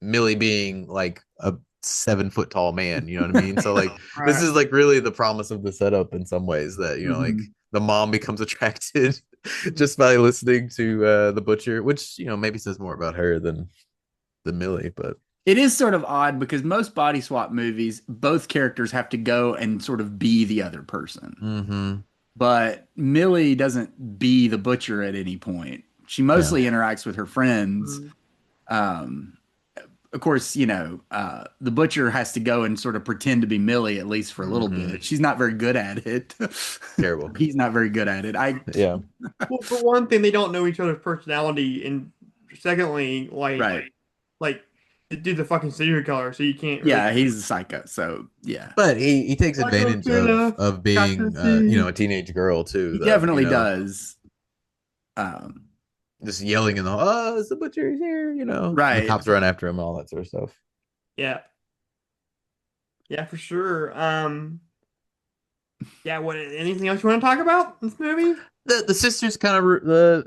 Millie being like a 7 foot tall man. You know what I mean? So like this is like really the promise of the setup in some ways that you know like the mom becomes attracted just by listening to the butcher, which you know maybe says more about her than Millie, but it is sort of odd because most body swap movies, both characters have to go and sort of be the other person. But Millie doesn't be the butcher at any point. She mostly interacts with her friends. Of course, you know, the butcher has to go and sort of pretend to be Millie at least for a little bit. She's not very good at it. Terrible. He's not very good at it. Yeah. Well, for one thing, they don't know each other's personality, and secondly, like the dude's a fucking serial killer, so you can't. Really... Yeah, he's a psycho. So yeah, but he takes advantage of being you know a teenage girl too. He definitely does. Just yelling in the oh, it's the butcher, he's here, you know. Right. The cops run after him and all that sort of stuff. Yeah. Yeah, for sure. Yeah, what anything else you want to talk about in this movie? The sisters kind of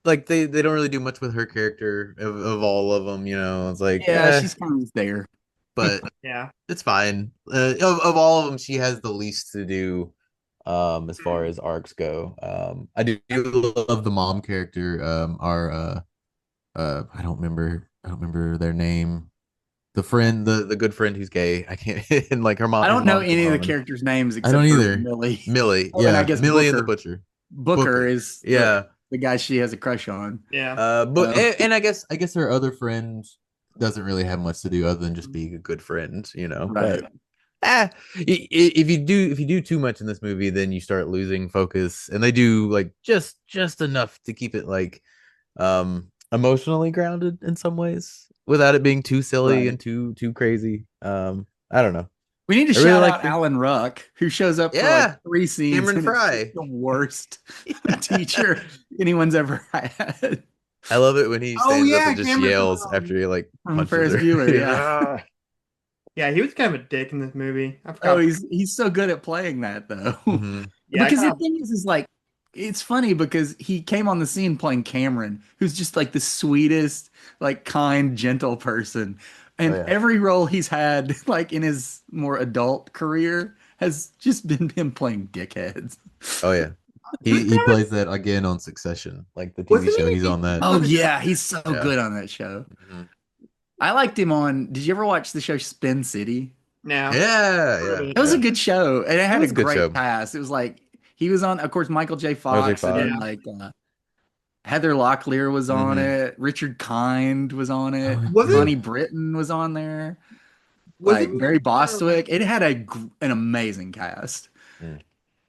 like they don't really do much with her character of all of them, you know. It's like she's kind of there. But yeah. It's fine. Of all of them, she has the least to do as far as arcs go. I do love the mom character. I don't remember their name. The friend, the good friend who's gay. I can't and like her mom. I don't know any of the characters' names except I don't either. Millie. Yeah, and I guess Millie Booker. and the butcher. Booker is the guy she has a crush on. Yeah. But and I guess her other friend doesn't really have much to do other than just being a good friend, you know. Right. But if you do too much in this movie, then you start losing focus, and they do like just enough to keep it like emotionally grounded in some ways without it being too silly and too crazy. I don't know. We need to shout out Alan Ruck, who shows up for like 3 scenes. Cameron Fry, the worst teacher anyone's ever had. I love it when he stands up and just yells after he like punches her. Bueller, yeah, he was kind of a dick in this movie. I forgot. Oh, he's so good at playing that though. Yeah, because the thing is like, it's funny because he came on the scene playing Cameron, who's just like the sweetest, like kind, gentle person. And every role he's had, like in his more adult career, has just been him playing dickheads. Oh yeah, he plays that again on Succession, like the TV show. He's on that. Oh yeah, he's so good on that show. I liked him on. Did you ever watch the show Spin City? No. Yeah. It was a good show, and it had a great cast. It was like he was on, of course, Michael J. Fox, and then like Heather Locklear was on it. Richard Kind was on it. Connie Britton was on there. Like Barry Bostwick. It had an amazing cast.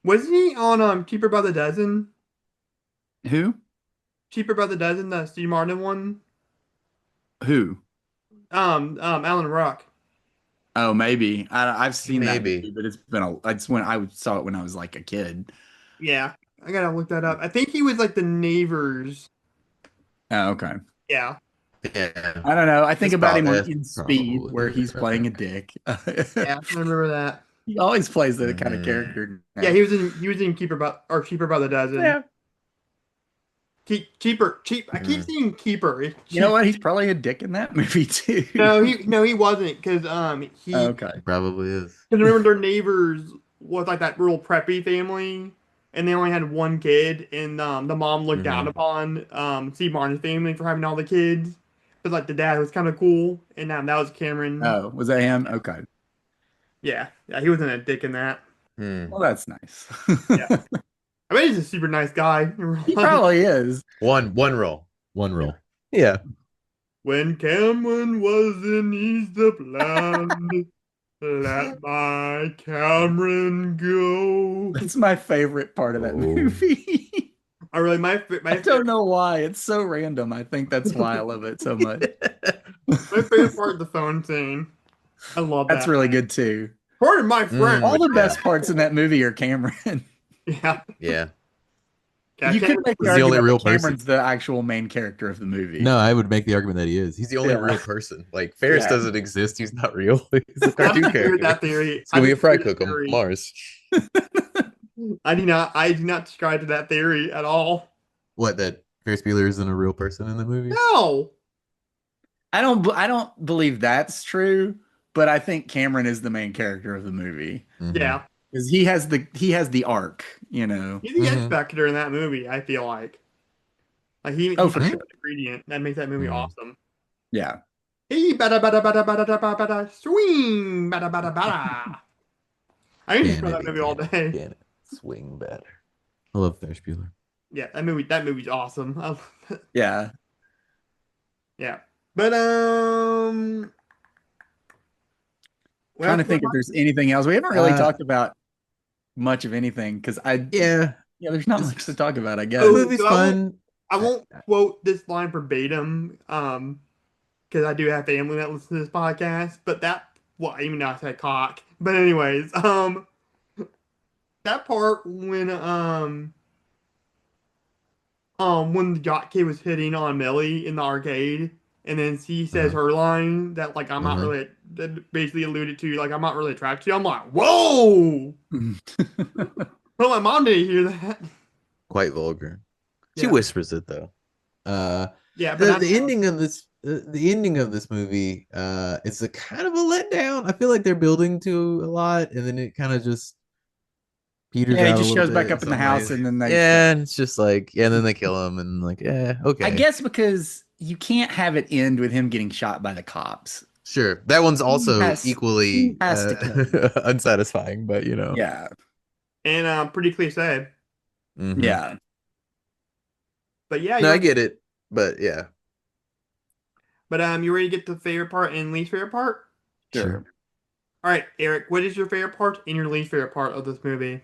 Wasn't he on Cheaper by the Dozen? Who? Cheaper by the Dozen, the Steve Martin one. Who? Alan Ruck. Oh, maybe. I've seen that maybe, movie, but it's been it's when I saw it when I was like a kid. Yeah, I gotta look that up. I think he was like the neighbors. Oh, okay. Yeah. I don't know. I think about him in Speed, where he's playing a dick. Yeah, I remember that. He always plays that kind of character. Yeah, he was in Cheaper by the Dozen. Yeah. Cheap. I keep saying keeper. It's You know cheap. what? He's probably a dick in that movie too. No, he wasn't because he Okay. He probably is. because remember their neighbors was like that real preppy family, and they only had one kid, and the mom looked down upon Steve Martin's family for having all the kids, but like the dad was kind of cool, and that was Cameron. Oh, was that him? Okay. Yeah, he wasn't a dick in that. Well, that's nice. Yeah. I bet he's a super nice guy. He probably is. One roll. One roll. Yeah. When Cameron was in East of Land, let my Cameron go. That's my favorite part of that movie. I really I don't know why. It's so random. I think that's why I love it so much. my favorite part of the phone scene. I love that. That's really good too. Pardon my friend. All the best parts in that movie are Cameron. Yeah. Yeah. You could make He's the the only argument real that Cameron's the actual main character of the movie. No, I would make the argument that he is. He's the only Yeah. real person. Like Ferris Yeah. doesn't exist. He's not real. He's a I cartoon disagree with character. that theory. It's gonna be a fry disagree with cook that on theory. Mars. I do not subscribe to that theory at all. What, that Ferris Bueller isn't a real person in the movie? No. I don't believe that's true, but I think Cameron is the main character of the movie Mhm. Yeah. because he has the arc, you know. He's the X Mhm. Factor in that movie, I feel like. Like he's for the sure. ingredient that makes that movie Mhm. awesome. Yeah. Hey, bada bada bada bada bada bada swing bada bada bada. I can just play that movie all day. Can it swing better? I love Ferris Bueller. Yeah, that movie's awesome. I love it. Yeah. Yeah. But Trying to think if there's anything else. We haven't really Uh, talked about much of anything because Yeah. there's not much to talk about, I guess. The Oh, movie's so fun. I won't quote this line verbatim, because I do have family that listens to this podcast. But even though I said cock, but anyways, that part when the jock kid was hitting on Millie in the arcade, and then she says her line that like I'm not really, that basically alluded to like I'm not really attracted to you. I'm like, whoa! Well, my mom didn't hear that. Quite vulgar. She Yeah. whispers it though. Yeah, but The ending of this movie it's a kind of a letdown. I feel like they're building to a lot and then it kind of just peters Yeah, he out a just little shows back bit up in the some house ways. and then they and it's just like and then they kill him and like okay. I guess because you can't have it end with him getting shot by the cops. Sure, that one's also has- equally he has to unsatisfying, but you know. Yeah. and pretty cliche. Mhm. Yeah. But yeah, No, I get it, but yeah. But you ready to get to the favorite part and least favorite part? Sure. All right, Eric, what is your favorite part and your least favorite part of this movie?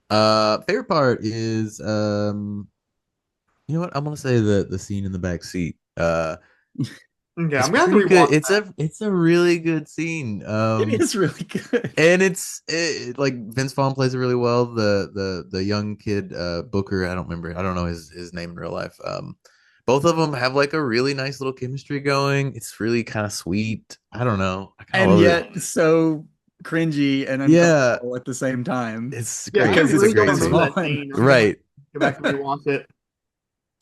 Favorite part is you know what? I'm gonna say the scene in the back seat. Okay, It's I'm gonna have to pretty good. rewatch It's a really good scene. It is really good. And like Vince Vaughn plays it really well. The young kid Booker, I don't remember. I don't know his name in real life. Both of them have like a really nice little chemistry going. It's really kind of sweet. I don't know. I kinda And love yet it. so cringy and Yeah. uncomfortable at the same time. It's Yeah, great. I Because It's it's a great Vince scene. Vaughn. that scene. Right. Go back and rewatch it.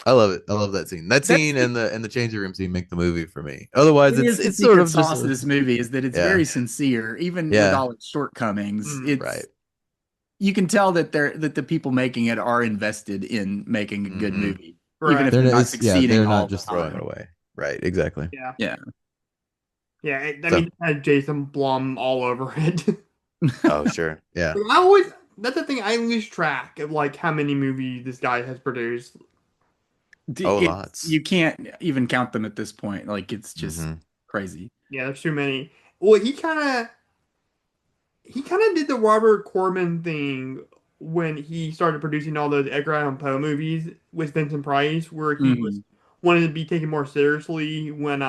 I love it. I love that scene. That That's scene and the changing room scene make the movie for me. Otherwise, It is the it's sort secret of sauce just of this movie is that it's Yeah. very sincere, even Yeah. with all its shortcomings. It's right. You can tell that the people making it are invested in making a good Mhm. movie, Right. even if they're not succeeding. they're all not the just throwing time. it away. Right. Exactly. Yeah. Yeah. Yeah, I So- mean, it had Jason Blum all over it. Oh, sure. Yeah. That's the thing, I lose track of like how many movies this guy has produced. Oh, It's- lots. You can't even count them at this point. Like it's just Mhm. crazy. Yeah, there's too many. Well, he kind of did the Robert Corman thing when he started producing all those Edgar Allan Poe movies with Vincent Price, where he was wanted to be taken more seriously when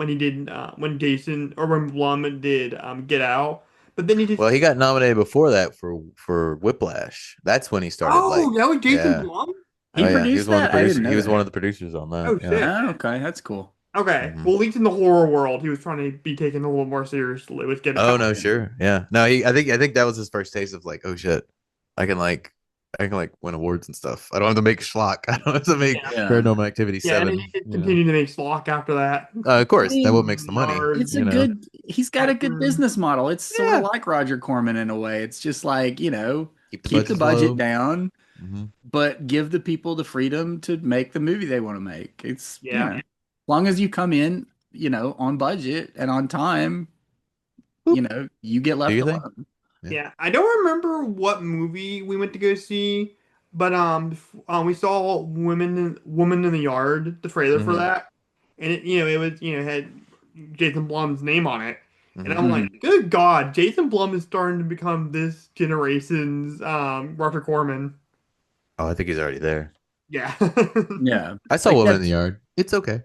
he did when Jason or when Blum did Get Out, but then he just Well, he got nominated before that for Whiplash. That's when he started. that was Jason yeah. Blum. He Oh, yeah. produced was one of the that? I producers. didn't know He was that. one of the producers on that. Oh, yeah. shit. Oh, okay, that's cool. Okay, Mhm. well, at least in the horror world, he was trying to be taken a little more seriously with Get Out. Oh no, sure. Yeah. No, I think that was his first taste of like, oh shit, I can like I can like win awards and stuff. I don't have to make schlock. I don't have to make Yeah. Yeah. Paranormal Activity Yeah, and 7. then he could continue to make Slock after that. Of course, I that what mean, makes the money. Yard. it's a You know? good, he's got a good business model. It's sort Yeah. of like Roger Corman in a way. It's just like, Keep the keep the budgets budget low. down, Mhm. but give the people the freedom to make the movie they want to make. It's, Yeah. as long as you come in, on budget and on time, you get Do left you think? alone. Yeah, I don't remember what movie we went to go see, but we saw Woman in the Yard, the trailer for Mhm. that, and it was had Jason Blum's name on it, and Mhm. I'm like, good God, Jason Blum is starting to become this generation's Roger Corman. Oh, I think he's already there. Yeah, Yeah. I saw Woman in the Yard. It's okay.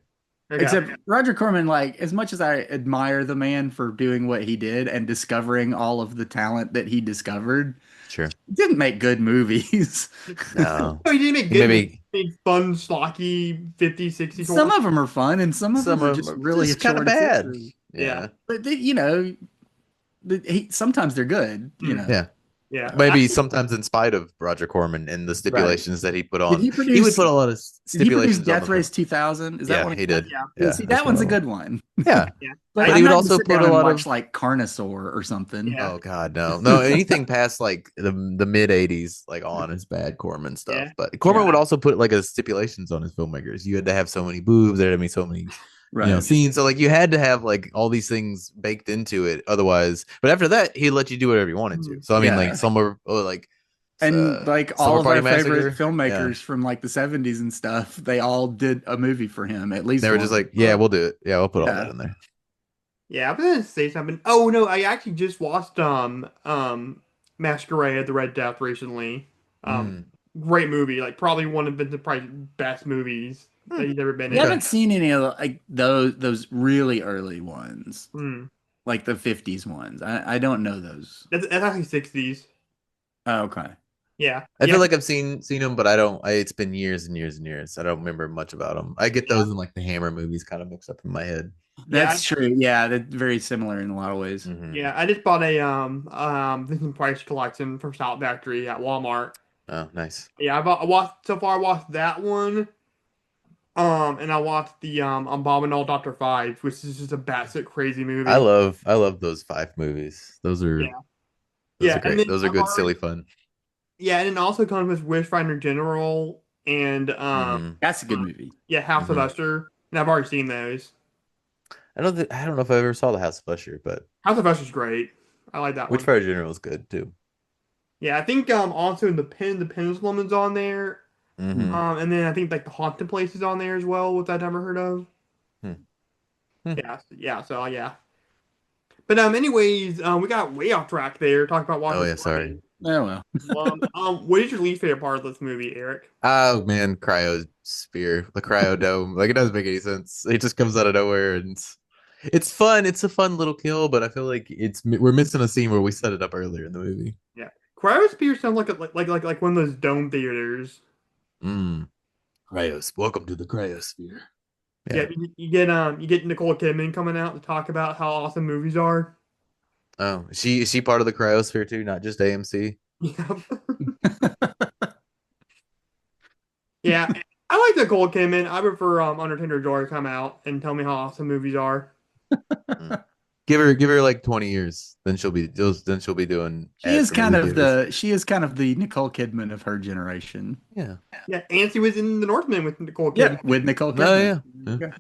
Okay. Except Roger Corman, like, as much as I admire the man for doing what he did and discovering all of the talent that he discovered, Sure. he didn't make good movies. No. Oh, he did make He good, maybe- big, fun, schlocky 50, 60. Some of them are fun and some of them are just really kind of short bad. attention. Yeah. But sometimes they're good. Yeah. Yeah, Maybe sometimes in spite of Roger Corman and the stipulations that he put on. Did he He would produce? put a lot of Did he produce stipulations on Death the Race 2000? Is that Yeah, one he did. Yeah. Yeah, See, that's that one's a one. good one. Yeah. yeah. But But I'm he would not also gonna sit put down a and lot watch of- like Carnosaur or something. Yeah. Oh God, no. Anything past like the mid '80s, like on is bad Corman stuff. Yeah. But Corman Yeah. would also put like a stipulations on his filmmakers. You had to have so many boobs. There had to be so many, Right. scenes. So like you had to have like all these things baked into it. Otherwise, but after that, he let you do whatever you wanted to. So I mean, Yeah. like some were like. And like Summer all of Party our favorite Massacre? filmmakers from like the 70s and stuff, they all did a movie for him at least. They were just one. like, yeah, we'll do it. Yeah, we'll put all Yeah. that in there. Yeah, I was gonna say something. Oh no, I actually just watched Masquerade at the Red Death recently. Great movie, like probably one of the probably best movies that he's ever been You in. haven't seen any of like those really early ones, Mm. like the 50s ones. I don't know those. That's actually 60s. Oh, okay. Yeah, I yeah. feel like I've seen them, but I don't. It's been years and years and years. I don't remember much about them. I get those in like the Hammer movies kind of mixed up in my head. That's true. Yeah, they're very similar in a lot of ways. Mhm. Yeah, I just bought a Vincent Price collection from Shout Factory at Walmart. Oh, nice. Yeah, I watched that one. And I watched the Abominable Doctor Five, which is just a batshit crazy movie. I love those 5 movies. Those are Yeah. those Yeah, are and great. then Those are I've good, already- silly fun. Yeah, and it also comes with Wishfinder General and Mhm. That's a good movie. yeah, House of Mhm. Usher, and I've already seen those. I don't know if I ever saw the House of Usher, but House of Usher's great. I like that one. Witchfire General is good too. Yeah, I think also the Pendulum is on there. Mhm. And then I think like the Haunted Place is on there as well, which I've never heard of. Hmm. Yeah, so yeah. But anyways, we got way off track there talking about watching. Oh yeah, sorry. Oh well. What is your least favorite part of this movie, Eric? Oh man, cryosphere, the cryodome. Like it doesn't make any sense. It just comes out of nowhere, and it's fun. It's a fun little kill, but I feel like we're missing a scene where we set it up earlier in the movie. Yeah, Cryosphere sounds like one of those dome theaters. Welcome to the cryosphere. Yeah, you get Nicole Kidman coming out to talk about how awesome movies are. Oh, is she part of the cryosphere too, not just AMC? Yep. Yeah, I like Nicole Kidman. I prefer Undertaker Joy to come out and tell me how awesome movies are. Give her like 20 years, then she'll be doing. She is ads for kind movie of the Nicole Kidman of her generation. Yeah. Yeah, and she was in The Northman with Nicole Yeah, Kidman. with Nicole Oh Kidman. yeah.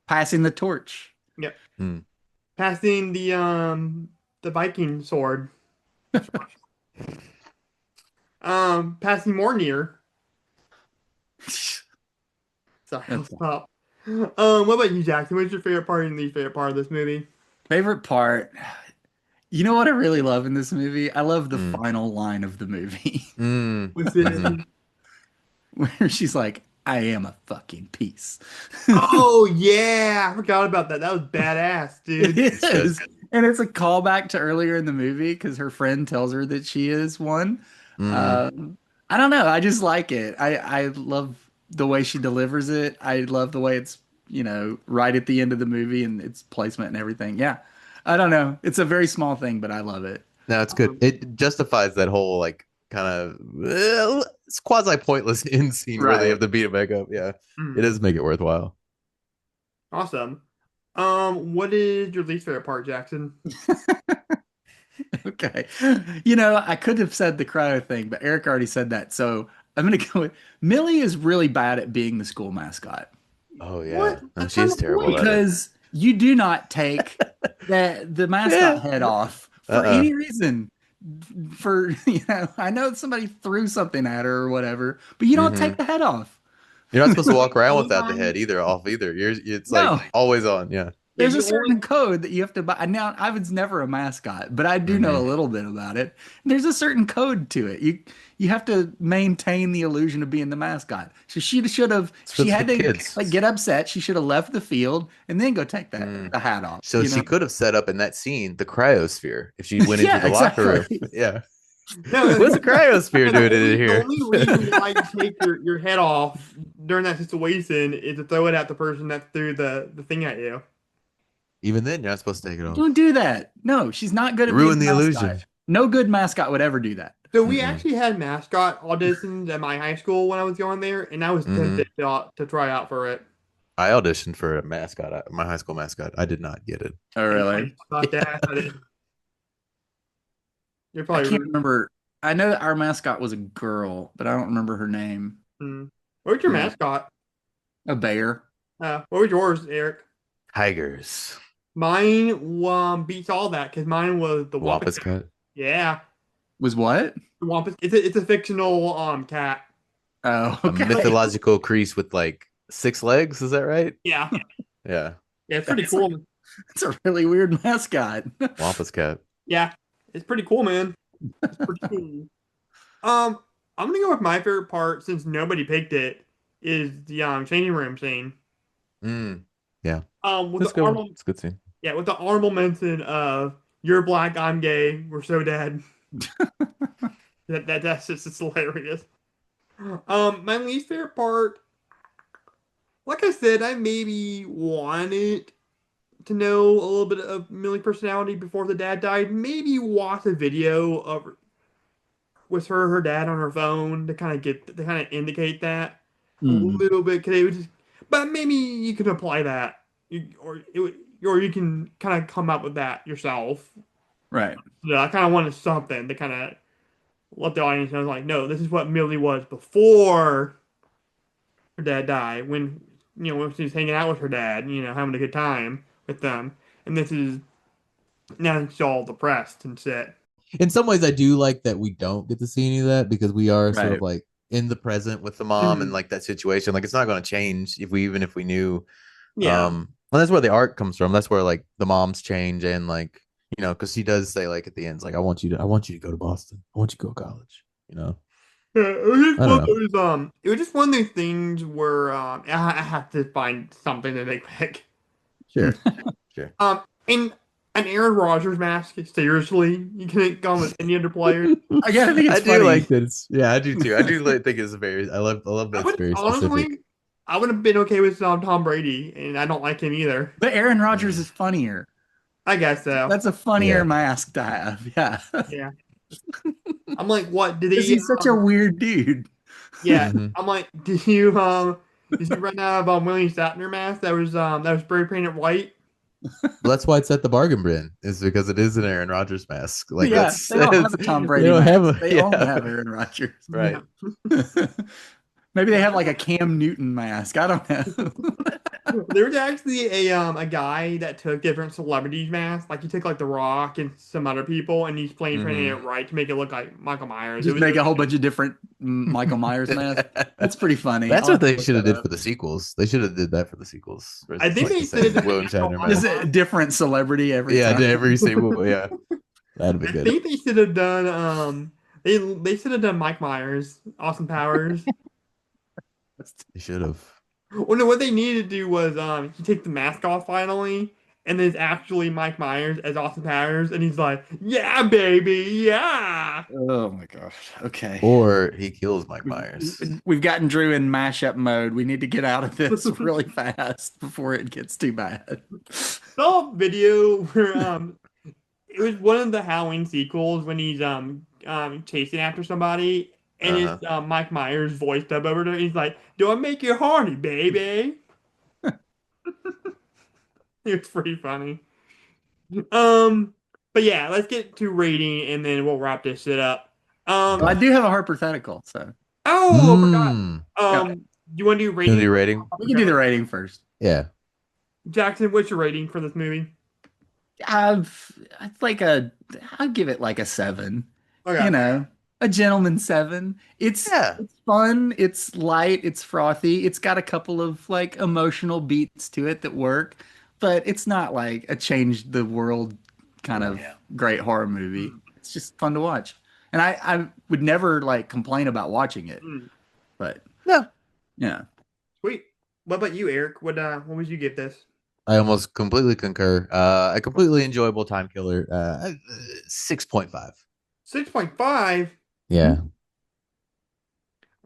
Passing the torch. Yep. Hmm. Passing the Viking sword. Passing Mornir. Sorry, I'll stop. What about you, Jackson? What's your favorite part and least favorite part of this movie? Favorite part. You know what I really love in this movie? I love the final line of the movie What's it? where she's like, I am a fucking piece. Oh yeah, I forgot about that. That was badass, dude. It is. And it's a callback to earlier in the movie because her friend tells her that she is one. I don't know. I just like it. I love the way she delivers it. I love the way it's, right at the end of the movie and its placement and everything. Yeah. I don't know. It's a very small thing, but I love it. No, it's good. It justifies that whole like kind of it's quasi pointless end scene where they have to beat it back up. Yeah, it does make it worthwhile. Awesome. What is your least favorite part, Jackson? Okay. I could have said the cryo thing, but Eric already said that. So I'm going to go with Millie is really bad at being the school mascot Oh yeah, What? no, That's she's not the terrible point. at it. because you do not take the mascot head off for any reason. I know somebody threw something at her or whatever, but you don't take the head off. You're not supposed to walk around without the Only head either, off either. It's No. like always on. Yeah. Yeah, There's a you certain only code that you have to buy. Now, I was never a mascot, but I do know a little bit about it. There's a certain code to it. You have to maintain the illusion of being the mascot. So she should have. for She had the to kids. like get upset. She should have left the field and then go take the hat off. So she could have set up in that scene the cryosphere if she went Yeah, into the locker room. exactly. Yeah. no. What's the cryosphere doing in The here? only reason you might take your head off during that situation is to throw it at the person that threw the thing at you. Even then, you're not supposed to take it off. Don't do that. No, she's not good at Ruin being the a mascot. illusion. No good mascot would ever do that. So we actually had mascot auditions at my high school when I was going there, and I was tempted to try out for it. I auditioned for a mascot, my high school mascot. I did not get it. Oh, really? About that, I didn't- You're I probably can't remember. I know that our mascot was a girl, but I don't remember her name. What was your mascot? A bear. What was yours, Eric? Tigers. Mine beats all that because mine was the Wampus Wampus. cat. Yeah, Was what? the Wampus. It's a fictional cat. Oh, A okay. mythological creature with like 6 legs. Is that right? Yeah, Yeah. yeah, it's pretty That's cool. It's a really weird mascot. Wampus cat. Yeah, it's pretty cool, man. It's pretty cool. I'm gonna go with my favorite part since nobody picked it is the changing room scene. Yeah. With That's the good. honorable, It's a good scene. yeah, with the honorable mention of "You're black, I'm gay, we're so dead." That's just it's hilarious. My least favorite part, like I said, I maybe wanted to know a little bit of Millie's personality before the dad died. Maybe watch a video of with her dad on her phone to kind of indicate that a little bit. Cause it was just, but maybe you could apply that, or you can kind of come up with that yourself. Right. Yeah, I kind of wanted something to kind of let the audience know, like, no, this is what Millie was before her dad died. When when she was hanging out with her dad, having a good time with them, and this is now she's all depressed and shit. In some ways, I do like that we don't get to see any of that because we are sort of Right. like in the present with the mom and like that situation. Like it's not going to change even if we knew. Yeah. And that's where the art comes from. That's where like the moms change and like because she does say like at the end, it's like I want you to go to Boston. I want you to go to college. Yeah, it was just I one don't of those, it was just one of those things where I have to find something that they pick. Sure. And an Aaron Rodgers mask, seriously, you can't go with any other player. I gotta think it's I do funny. like that. Yeah, I do too. I do think it's very. I love that it's very Honestly, specific. I would have been okay with Tom Brady, and I don't like him either. But Aaron Rodgers is funnier. I guess so. That's a funnier Yeah. mask to have. Yeah. Yeah. I'm like, what did Because he? he's such a weird dude. Yeah. Mhm. I'm like, did you run out of William Shatner mask that was spray painted white? That's why it's at the bargain bin, is because it is an Aaron Rodgers mask. Like Yeah, that's they don't have a Tom Brady They don't mask. have a, They only have Aaron Rodgers. right. Maybe they have like a Cam Newton mask. I don't know. There was actually a guy that took different celebrities' masks. Like he took like The Rock and some other people, and he's painting it right to make it look like Michael Myers. Just make a whole bunch of different Michael Myers masks. That's pretty funny. That's I'll what they look should have that did up. for the sequels. They should have did that for the sequels. I think they said did- William Shatner Just mask. a different celebrity every Yeah, time. every single that'd be I good. think they should have done they should have done Mike Myers, Austin Powers. They should have. Well, no, what they needed to do was he take the mask off finally, and then it's actually Mike Myers as Austin Powers, and he's like, "Yeah, baby, yeah." Oh my gosh. Okay. Or he kills Mike Myers. We've gotten Drew in mashup mode. We need to get out of this really fast before it gets too bad. Saw a video where it was one of the Halloween sequels when he's chasing after somebody, and Uh-huh. it's Mike Myers voice dub over there. He's like, "Do I make you horny, baby?" It's pretty funny. Um, but yeah, let's get to rating, and then we'll wrap this shit up. Well, I do have a hypothetical, so Oh, I forgot. yeah, Do you want to do Gonna rating? do rating? we can do the rating first. Yeah. Jackson, what's your rating for this movie? It's like I'll give it like a 7. Okay. You know, a gentleman 7. It's Yeah. it's fun, it's light, it's frothy. It's got a couple of like emotional beats to it that work, but it's not like a change the world kind of great horror movie. It's just fun to watch. And I would never like complain about watching it. But No. yeah. Sweet. What about you, Eric? What would you give this? I almost completely concur. A completely enjoyable time killer. 6.5. 6.5. Yeah.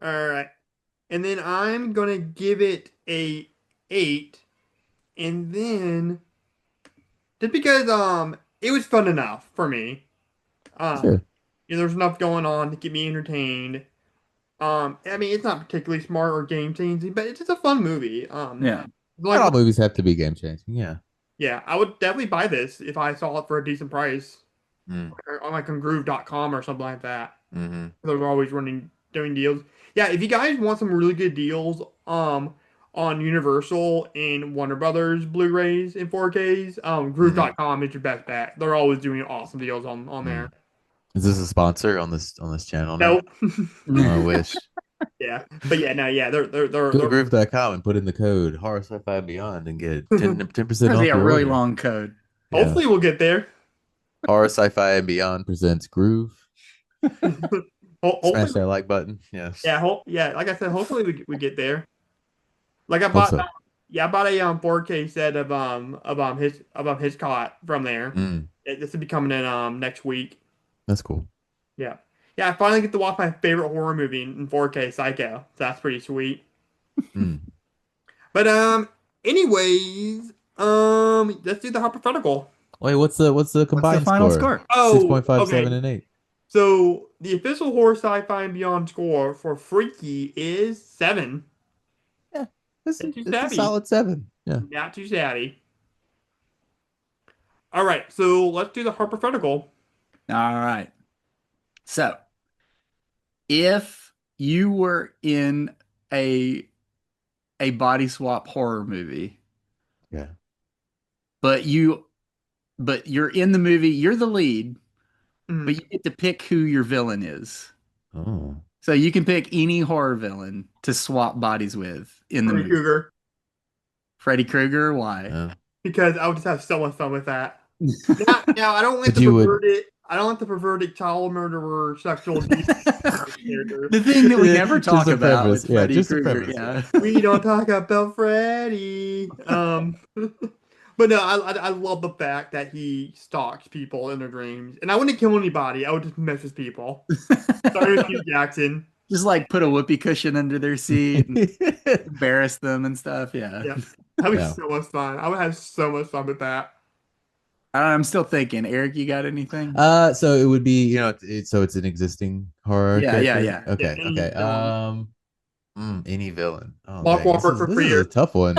All right. And then I'm gonna give it a 8. And then just because it was fun enough for me. Sure. There's enough going on to keep me entertained. I mean, it's not particularly smart or game changing, but it's just a fun movie. Yeah. Not all movies have to be game changing. Yeah. Yeah, I would definitely buy this if I saw it for a decent price. Or on like on groove.com or something like that. Mm-hmm. They're always doing deals. Yeah, if you guys want some really good deals on Universal and Warner Brothers Blu-rays and 4Ks, groove.com is your best bet. They're always doing awesome deals on there. Is this a sponsor on this channel now? No. I wish. Yeah. But yeah, no, yeah, they're Go to groove.com and put in the code horror sci-fi beyond and get 10% That'd off be a your really order. long code. Yeah. Hopefully we'll get there. Horror sci-fi and beyond presents Groove. Smash that like button. Yes. Yeah, like I said, hopefully we get there. Like I Hope bought so. I bought a 4K set of Hitchcock from there. This will be coming in next week. That's cool. Yeah. Yeah, I finally get to watch my favorite horror movie in 4K, Psycho. So that's pretty sweet. But anyways, let's do the hypothetical. Wait, what's the combined final score? score? Oh, 6.5, okay. 7, and 8. So the official horror sci-fi and beyond score for Freaky is 7. Yeah, it's a savvy. solid 7. Yeah. Not too savvy. All right, so let's do the hypothetical. All right. So, if you were in a body swap horror movie, Yeah. but you're in the movie, you're the lead, but you get to pick who your villain is. Oh. So you can pick any horror villain to swap bodies with in the Freddy movie. Krueger. Freddy Krueger, why? Yeah. Because I would just have so much fun with that. Now I don't want But the you would- perverted. I don't want the perverted child murderer, sexual abuse character. The thing that we never Just talk a about preface. with Yeah, Freddy just a Krueger. preface. Yeah. We don't talk about Freddy. But no, I love the fact that he stalks people in their dreams, and I wouldn't kill anybody. I would just mess with people. Sorry with you, Jackson. Just like put a whoopee cushion under their seat and embarrass them and stuff. Yeah. Yeah, that was Yeah. so much fun. I would have so much fun with that. I'm still thinking. Eric, you got anything? So it would be, so it's an existing horror Yeah, character? yeah. Okay, Yeah, any okay. villain. Any villain. Oh, Mark dang, Wahlberg for this free. is a tough one.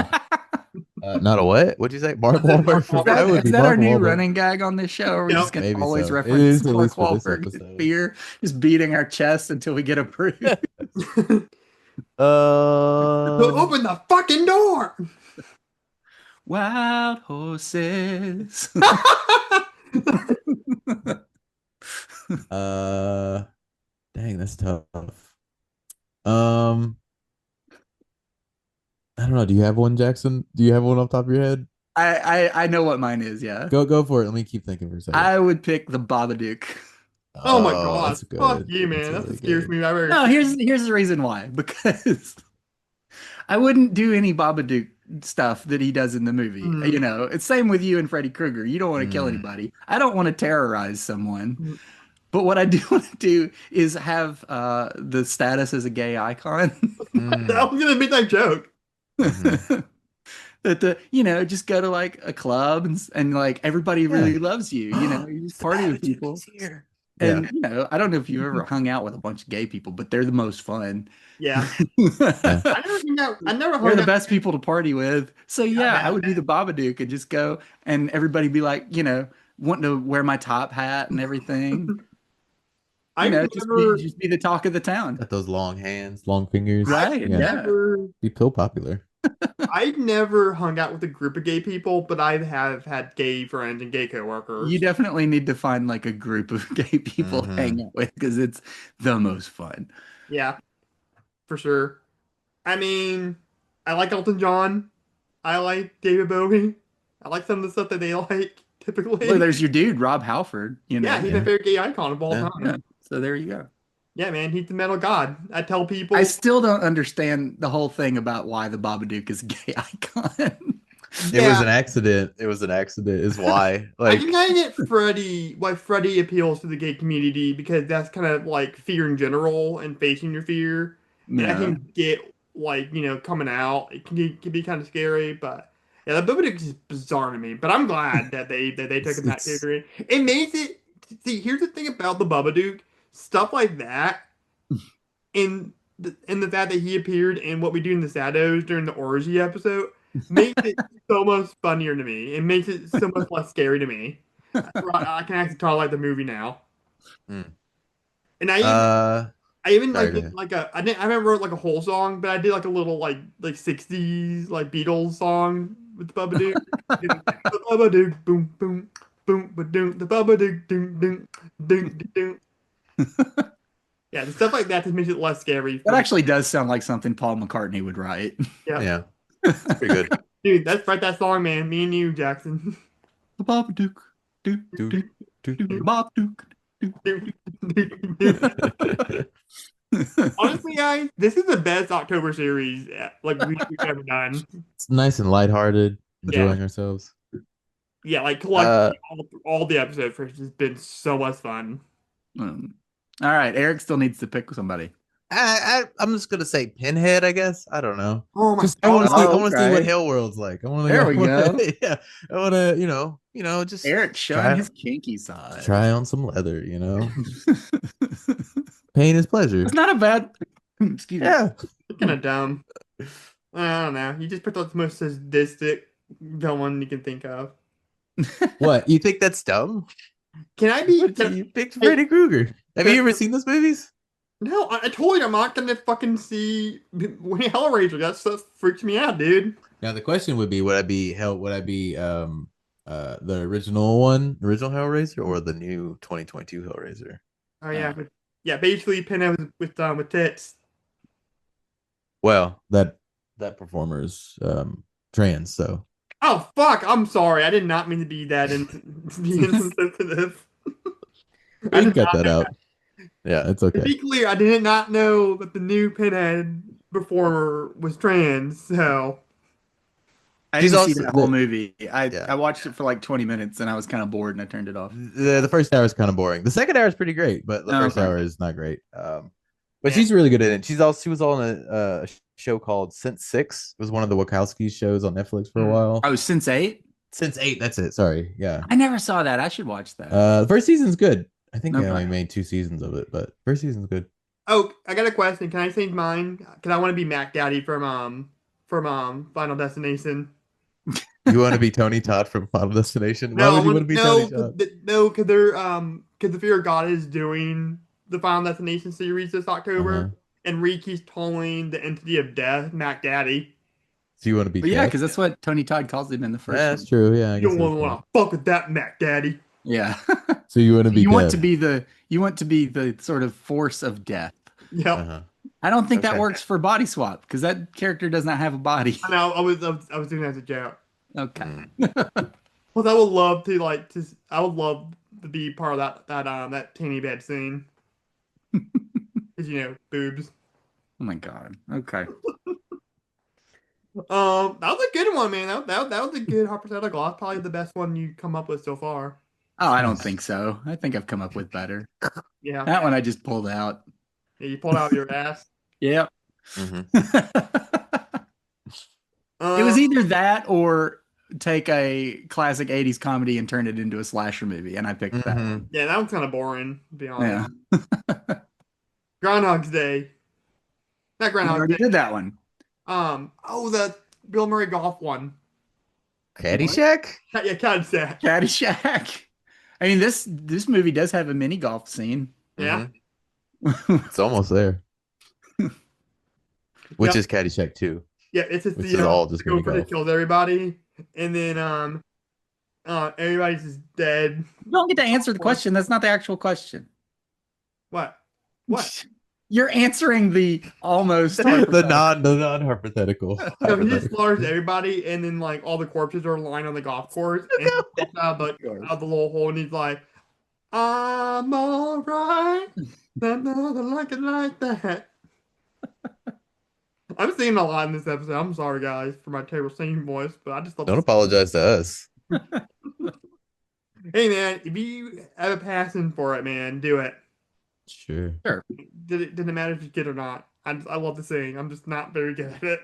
Not a what? What'd you say? Mark Wahlberg for Mark that Wahlberg. would Is be that Mark our new Wahlberg. running gag on this show? Are we Yep. just going to Maybe always so. It reference is, at Mark least for this Wahlberg with episode. fear, just beating our chest until we get approved? So open the fucking door. Wild horses. Dang, that's tough. I don't know. Do you have one, Jackson? Do you have one off the top of your head? I know what mine is. Yeah, Go for it. Let me keep thinking for a second. I would pick the Babadook. Oh my god. That's good. Fuck you, man. That's the scariest movie I've ever No, here's the reason why. Because I wouldn't do any Babadook stuff that he does in the movie. You know, it's same with you and Freddy Krueger. You don't want to kill anybody. I don't want to terrorize someone. But what I do want to do is have the status as a gay icon. That was gonna be that joke. That just go to like a club and like everybody really loves you. You just party with people. Yeah. And I don't know if you've ever hung out with a bunch of gay people, but they're the most fun. Yeah. Yeah. I never They're hung the out. best people to party with. So yeah, I bet. would be the Babadook and just go, and everybody be like, wanting to wear my top hat and everything. I've Just never, be the talk of the town. Got those long hands, long fingers. Right? Yeah. Yeah. Be so popular. I've never hung out with a group of gay people, but I have had gay friends and gay coworkers. You definitely need to find like a group of gay people to hang out with because it's the most fun. Yeah, for sure. I mean, I like Elton John. I like David Bowie. I like some of the stuff that they like typically. Well, there's your dude, Rob Halford, Yeah, he's my favorite gay icon of all Yeah. time. Yeah. So there you go. Yeah, man, he's the metal god. I tell people. I still don't understand the whole thing about why the Babadook is a gay icon. It was an accident. It was an accident. Is why. I Like, can kind of get why Freddie appeals to the gay community because that's kind of like fear in general and facing your fear. And I Yeah. can get coming out. It can be kind of scary, but yeah, the Babadook is bizarre to me. But I'm glad that they took him that character in. It makes it. See, here's the thing about the Babadook, stuff like that, in the fact that he appeared in What We Do in the Shadows during the orgy episode makes it so much funnier to me. It makes it so much less scary to me. I can actually tolerate the movie now. Mm. And I even sorry, like go did ahead. like I haven't wrote like a whole song, but I did like a little like 60s like Beatles song with the Babadook. The Babadook boom boom boom ba doom the Babadook doom doom doom doom. Yeah, the stuff like that just makes it less scary. That actually does sound like something Paul McCartney would write. Yeah. Yeah. It's pretty good. Dude, let's write that song, man. Me and you, Jackson. The Babadook. Do, Do, do, do, do, do. Babadook. Honestly, guys, this is the best October series we've ever done. It's nice and lighthearted, Yeah. enjoying ourselves. Yeah, like collectively, all the episodes have just been so much fun. All right, Eric still needs to pick somebody. I'm just gonna say Pinhead, I guess. I don't know. Oh my Just god! I want to see what okay. Hell World's like. I want to. There we go. Yeah, I want to. Just Eric showing his kinky side. try on some leather. Pain is pleasure. It's not a bad. Excuse me. Yeah. Kind of dumb. I don't know. You just picked out the most sadistic villain you can think of. What you think that's dumb? Can I be? You picked Freddy Krueger. Have you ever seen those movies? No, I told you I'm not gonna fucking see Hellraiser. That stuff freaks me out, dude. Now the question would be: would I be the original Hellraiser or the new 2022 Hellraiser? Oh yeah, yeah. Basically, Pinhead was with tits. Well, that performer's trans, so Oh fuck! I'm sorry. I did not mean to be that insensitive. you can cut that out. Yeah, it's To okay. be clear, I did not know that the new Pinhead performer was trans. So I She's didn't see also- that whole movie. I Yeah. watched it for like 20 minutes and I was kind of bored and I turned it off. The first hour is kind of boring. The second hour is pretty great, but the first Okay. hour is not great. But Yeah. she's really good at it. She was on a show called Sense 6. It was one of the Wachowski shows on Netflix for a while. Oh, Sense 8? Sense 8, that's it. Sorry. Yeah. I never saw that. I should watch that. The first season's good. I think they Okay. only made 2 seasons of it, but first season's good. oh, I got a question. Can I change mine? Because I want to be Mac Daddy from Final Destination. You want to be Tony Todd from Final Destination? Why No, would you want to be Tony Todd? no, because the Fear of God is doing the Final Destination series this October, Uh-huh. and Reed keeps calling the entity of death Mac Daddy. So you want to be But yeah, Death? because that's what Tony Todd calls him in the first Yeah, one. that's true. Yeah, I You guess don't that's want to fuck with that Mac Daddy. Yeah. true. So you want to be you want Death. to be the sort of force of death. Yep. Uh-huh. I don't think that Okay. works for body swap because that character does not have a body. I know. I was doing that as a joke. Okay. Well, I would love to be part of that teeny bed scene. Because boobs. Oh my god. Okay. That was a good one, man. That was a good hypothetical. That's probably the best one you come up with so far. Oh, I don't think so. I think I've come up with better. Yeah. That one I just pulled out. Yeah, you pulled out your ass. Yep. Mhm. It was either that or take a classic 80s comedy and turn it into a slasher movie, and I picked that one. Yeah, that one's kind of boring, to be honest. Yeah. Groundhog's Day. Not We Groundhog's already Day. did that one. The Bill Murray golf one. Caddyshack? Yeah, Caddyshack. Caddyshack. I mean, this movie does have a mini golf scene. Yeah. It's almost there. Which Yep. is Caddyshack 2. Yeah, it's just Which the is all just mini gopher that golf. kills everybody, and then everybody's just dead. You don't get to answer the question. That's not the actual question. What? What? You're answering the almost the non-hypothetical. So he just slaughters everybody, and then like all the corpses are lying on the golf course, and he gets out of the little hole, and he's like, "I'm alright, nothing like it like that." I'm singing a lot in this episode. I'm sorry, guys, for my terrible singing voice, but I just love. Don't apologize to us. Hey, man, if you have a passion for it, man, do it. Sure. Didn't matter if you get it or not. I love to sing. I'm just not very good at it.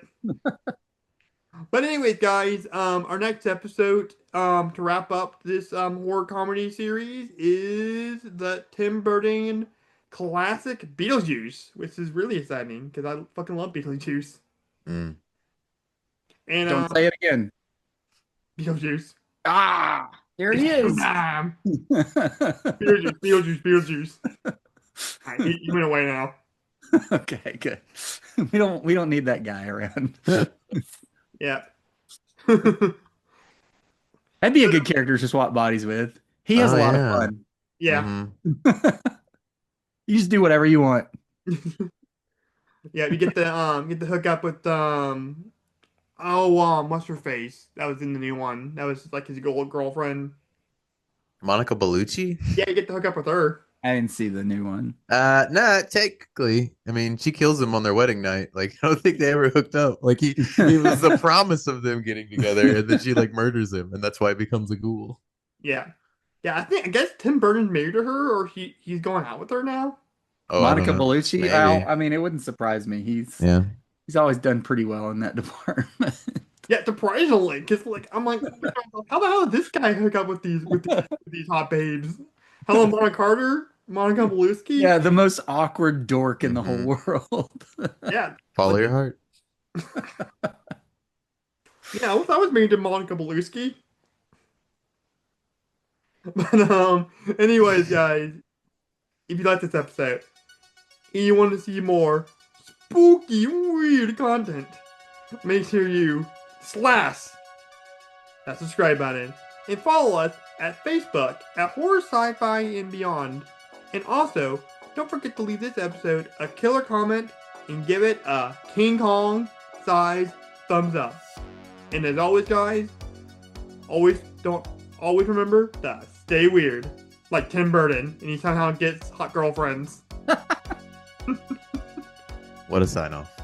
But anyways, guys, our next episode, to wrap up this horror comedy series, is the Tim Burton classic Beetlejuice, which is really exciting because I fucking love Beetlejuice. Mm. And Don't say it again. Beetlejuice. Ah, there he is. Beetlejuice. All right, he went away now. Okay, good. We don't need that guy around. Yeah. That'd be a good character to swap bodies with. He has a lot of fun. Yeah. Mhm. You just do whatever you want. Yeah, you get the hook up with what's her face? That was in the new one. That was like his girlfriend. Monica Bellucci? Yeah, you get to hook up with her. I didn't see the new one. Nah, technically. I mean, she kills him on their wedding night. Like, I don't think they ever hooked up. Like, he was the promise of them getting together, and then she like murders him, and that's why he becomes a ghoul. Yeah. Yeah, I guess Tim Burton's married to her, or he's going out with her now. Oh, I don't Monica know. Bellucci. Maybe. Well, I mean, it wouldn't surprise me. He's always done pretty well in that department. Yeah, surprisingly, because like I'm like, how the hell did this guy hook up with these hot babes? Helena Carter, Monica Bellucci. Yeah, the most awkward dork in the whole world. Yeah. Follow your heart. Yeah, I was married to Monica Bellucci. But anyways, guys, if you like this episode and you want to see more spooky, weird content, make sure you slash that subscribe button and follow us at Facebook at Horror Sci-Fi and Beyond. And also, don't forget to leave this episode a killer comment and give it a King Kong size thumbs up. And as always, guys, always remember to stay weird, like Tim Burton, and he somehow gets hot girlfriends. What a sign off.